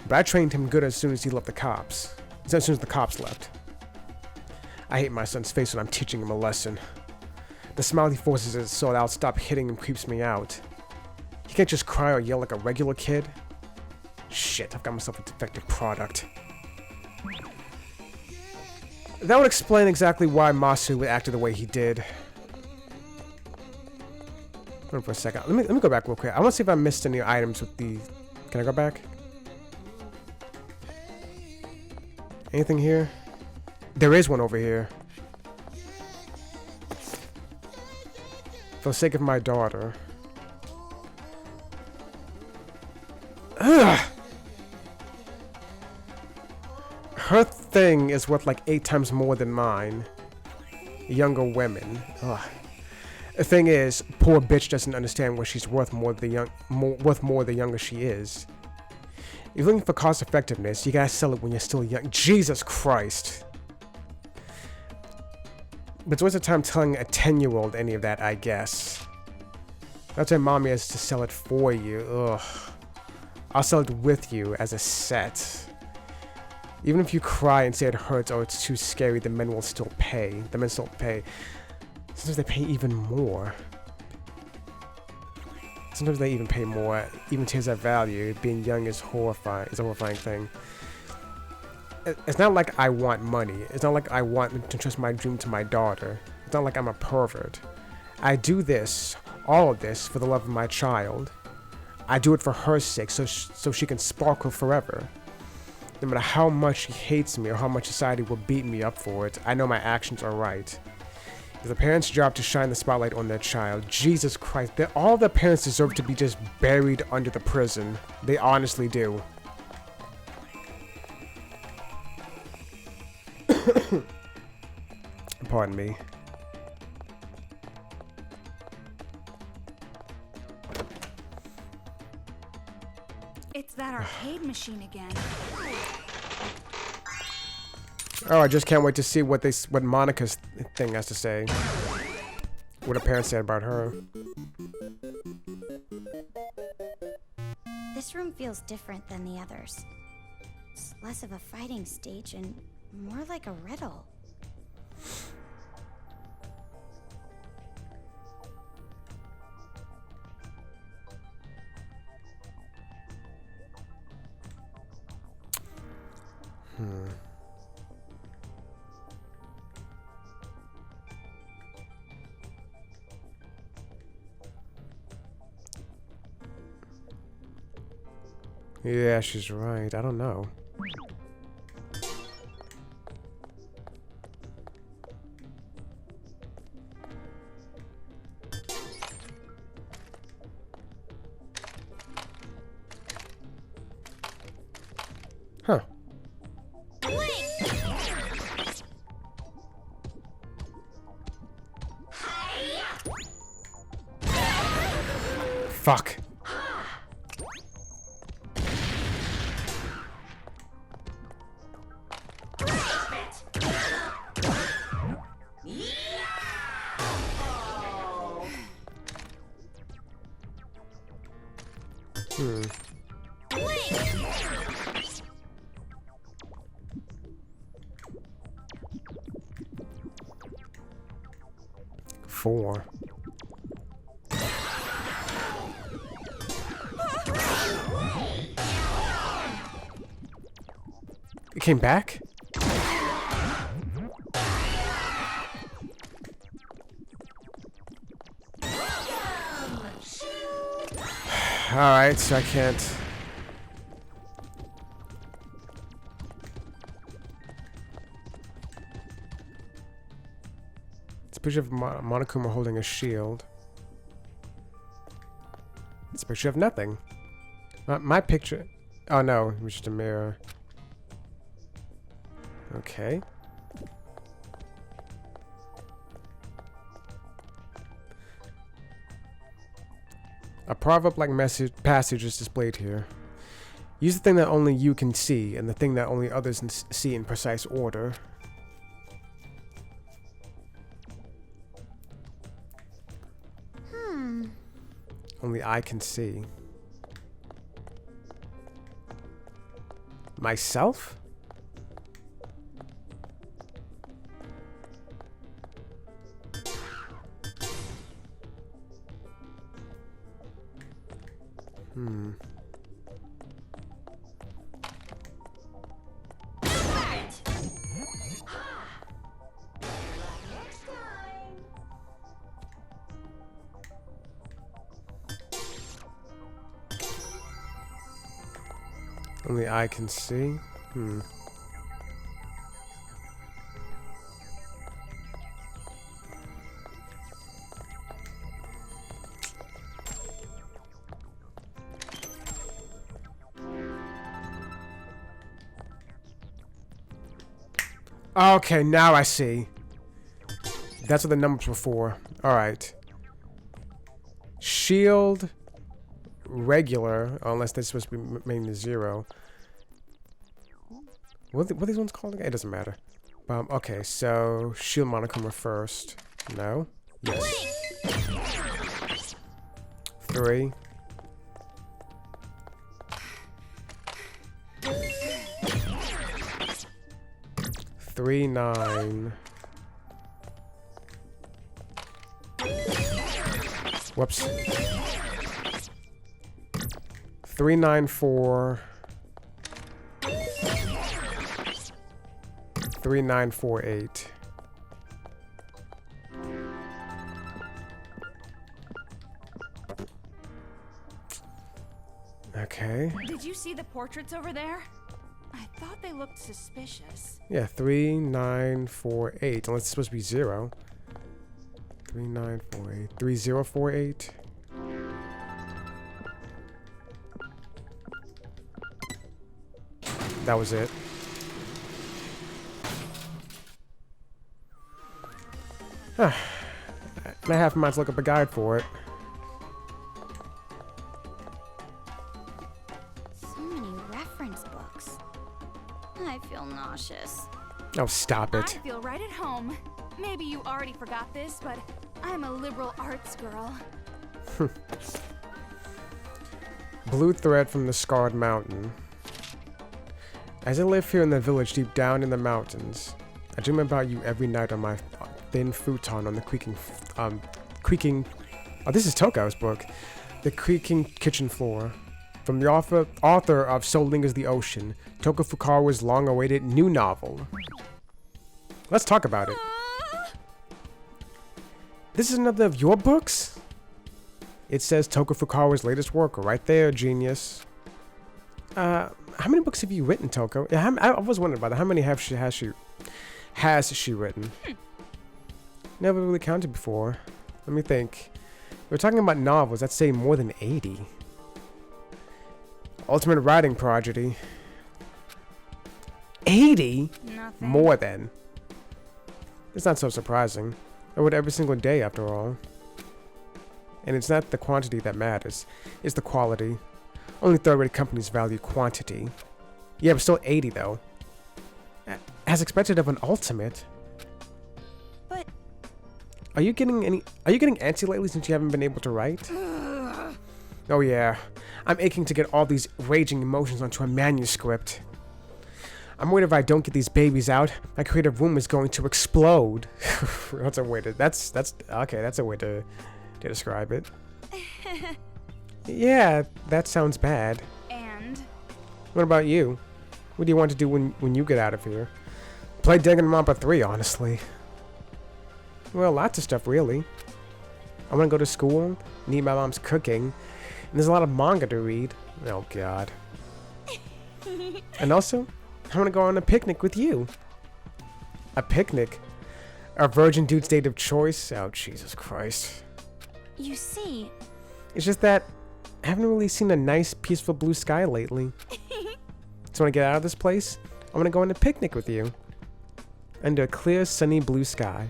But I trained him good as soon as he left the cops. As soon as the cops left. I hate my son's face when I'm teaching him a lesson. The smile he forces it so that I'll stop hitting him creeps me out. He can't just cry or yell like a regular kid. Shit, I've got myself a defective product. That would explain exactly why Masu acted the way he did. Hold on for a second. Let me go back real quick. I want to see if I missed any items with the... Can I go back? Anything here? There is one over here. For the sake of my daughter. Ugh! Her thing is worth like 8 times more than mine. younger women. Ugh. The thing is, poor bitch doesn't understand what she's worth more the younger she is. If you're looking for cost effectiveness, you gotta sell it when you're still young. Jesus Christ. But it's always a time telling a 10-year-old any of that, I guess. That's why mommy has to sell it for you. Ugh. I'll sell it with you as a set. Even if you cry and say it hurts or it's too scary, the men will still pay. The men still pay. Sometimes they pay even more. Sometimes they even pay more. Even tears at value. Being young is horrifying. It's a horrifying thing. It's not like I want money. It's not like I want to trust my dream to my daughter. It's not like I'm a pervert. I do this, all of this, for the love of my child. I do it for her sake, so she can sparkle forever. No matter how much she hates me or how much society will beat me up for it, I know my actions are right. It's a parent's job to shine the spotlight on their child. Jesus Christ, all the parents deserve to be just buried under the prison. They honestly do. Pardon me. It's that arcade machine again. Oh, I just can't wait to see what Monica's thing has to say. What her parents said about her. This room feels different than the others. It's less of a fighting stage and more like a riddle. Yeah, she's right. I don't know. Huh. Fuck. Four. It came back? Alright, so I can't... It's a picture of Monokuma holding a shield. It's a picture of nothing. My picture... Oh no, it was just a mirror. Okay. A proverb-like passage is displayed here. Use the thing that only you can see, and the thing that only others see in precise order. Only I can see. Myself? Only I can see? Okay, now I see. That's what the numbers were for. Alright. Shield. Regular. Unless they're supposed to be making the 0. What are these ones called again? It doesn't matter. Okay, so shield Monokuma first. No? Yes. 3. 3, 9. Whoops. 3, 9, 4. 3, 9, 4, 8. Okay. Did you see the portraits over there? I thought they looked suspicious. Yeah, 3, 9, 4, 8. Unless it's supposed to be 0. 3, 9, 4, 8. 3, 0, 4, 8. That was it. And I have to look up a guide for it. So many reference books. I feel nauseous. Oh, stop I it. feel right at home. Maybe you already forgot this, but I'm a liberal arts girl. Blue thread from the scarred mountain. As I live here in the village deep down in the mountains, I dream about you every night on my thin futon on the creaking, oh, this is Toko's book. The creaking kitchen floor. From the author of So Lingers the Ocean, Toko Fukawa's long-awaited new novel. Let's talk about it. This is another of your books? It says Toko Fukawa's latest work right there, genius. How many books have you written, Toko? Yeah, I was wondering about that. How many has she written? Never really counted before. Let me think. We're talking about novels. That's saying more than 80. Ultimate writing prodigy. 80? Nothing. More than. It's not so surprising. I would every single day, after all. And it's not the quantity that matters. It's the quality. Only third-rate companies value quantity. Yeah, but still 80, though. As expected of an ultimate. But Are you getting antsy lately since you haven't been able to write? Oh yeah. I'm aching to get all these raging emotions onto a manuscript. I'm worried if I don't get these babies out, my creative womb is going to explode. That's a way to describe it. Yeah, that sounds bad. And What about you? What do you want to do when you get out of here? Play Danganronpa 3, honestly. Well, lots of stuff, really. I want to go to school, need my mom's cooking, and there's a lot of manga to read. Oh, God. And also, I want to go on a picnic with you. A picnic? A virgin dude's date of choice? Oh, Jesus Christ. you see, It's just that I haven't really seen a nice, peaceful blue sky lately. So when I get out of this place, I want to go on a picnic with you. Under a clear, sunny blue sky.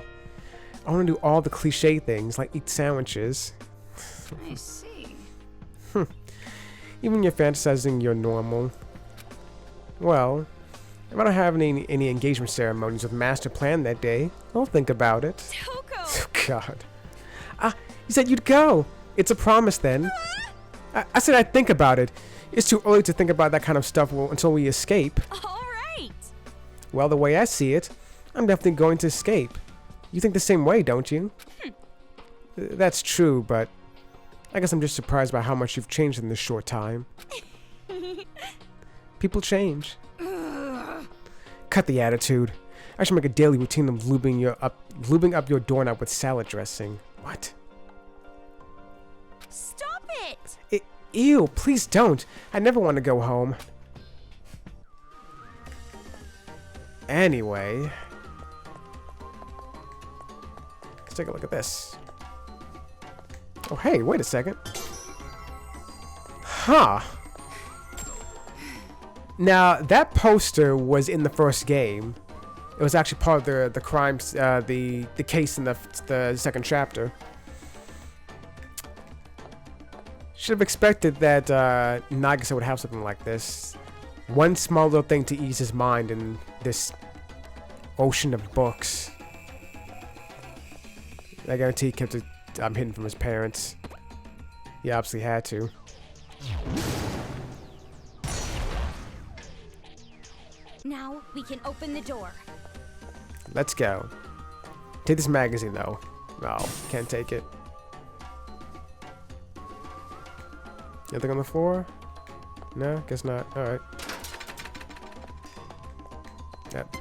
I want to do all the cliche things, like eat sandwiches. I see. Even you're fantasizing you're normal. Well, if I don't have any engagement ceremonies with Master Plan that day, I'll think about it. Toko! Oh, God. You said you'd go. It's a promise, then. I said I'd think about it. It's too early to think about that kind of stuff until we escape. All right. Well, the way I see it, I'm definitely going to escape. You think the same way, don't you? That's true, but I guess I'm just surprised by how much you've changed in this short time. People change. Cut the attitude. I should make a daily routine of lubing up your doorknob with salad dressing. What? stop it! Ew, please don't. I never want to go home. Anyway. Let's take a look at this. Oh, hey, wait a second. Huh. Now, that poster was in the first game. It was actually part of the crimes, the case in the second chapter. Should have expected that Nagisa would have something like this. One small little thing to ease his mind in this ocean of books. I guarantee he kept it hidden from his parents. He obviously had to. Now we can open the door. Let's go. Take this magazine though. No, can't take it. Anything on the floor? No, guess not. Alright. Yep.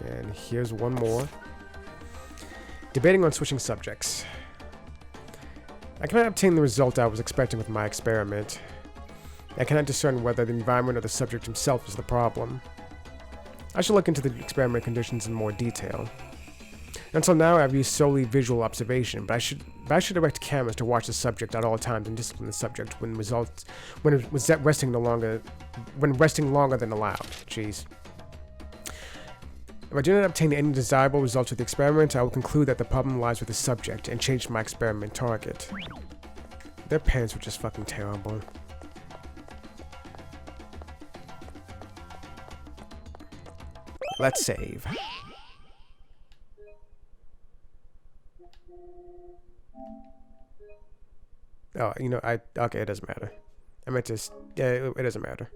And here's one more. Debating on switching subjects. I cannot obtain the result I was expecting with my experiment. I cannot discern whether the environment or the subject himself is the problem. I should look into the experiment conditions in more detail. Until now, I've used solely visual observation, but I should direct cameras to watch the subject at all times and discipline the subject when resting longer than allowed. Jeez. If I do not obtain any desirable results with the experiment, I will conclude that the problem lies with the subject and change my experiment target. Their parents were just fucking terrible. Let's save. Oh, you know, okay, it doesn't matter. I meant to, yeah, it doesn't matter.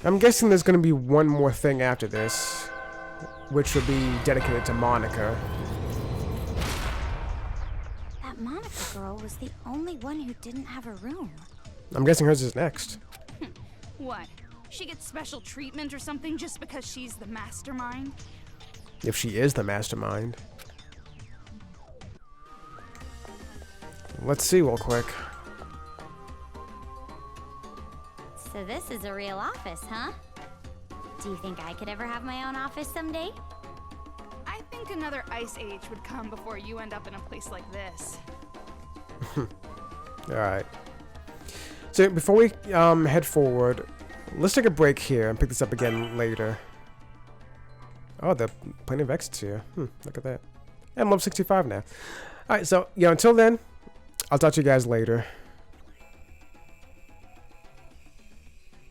I'm guessing there's going to be one more thing after this, which will be dedicated to Monica. That Monica girl was the only one who didn't have a room. I'm guessing hers is next. What? She gets special treatment or something just because she's the mastermind? If she is the mastermind. Let's see real quick. So this is a real office, huh? Do you think I could ever have my own office someday? I think another ice age would come before you end up in a place like this. Alright. So before we head forward, let's take a break here and pick this up again later. Oh, there are plenty of exits here. Look at that. And I'm level 65 now. Alright, so, until then, I'll talk to you guys later.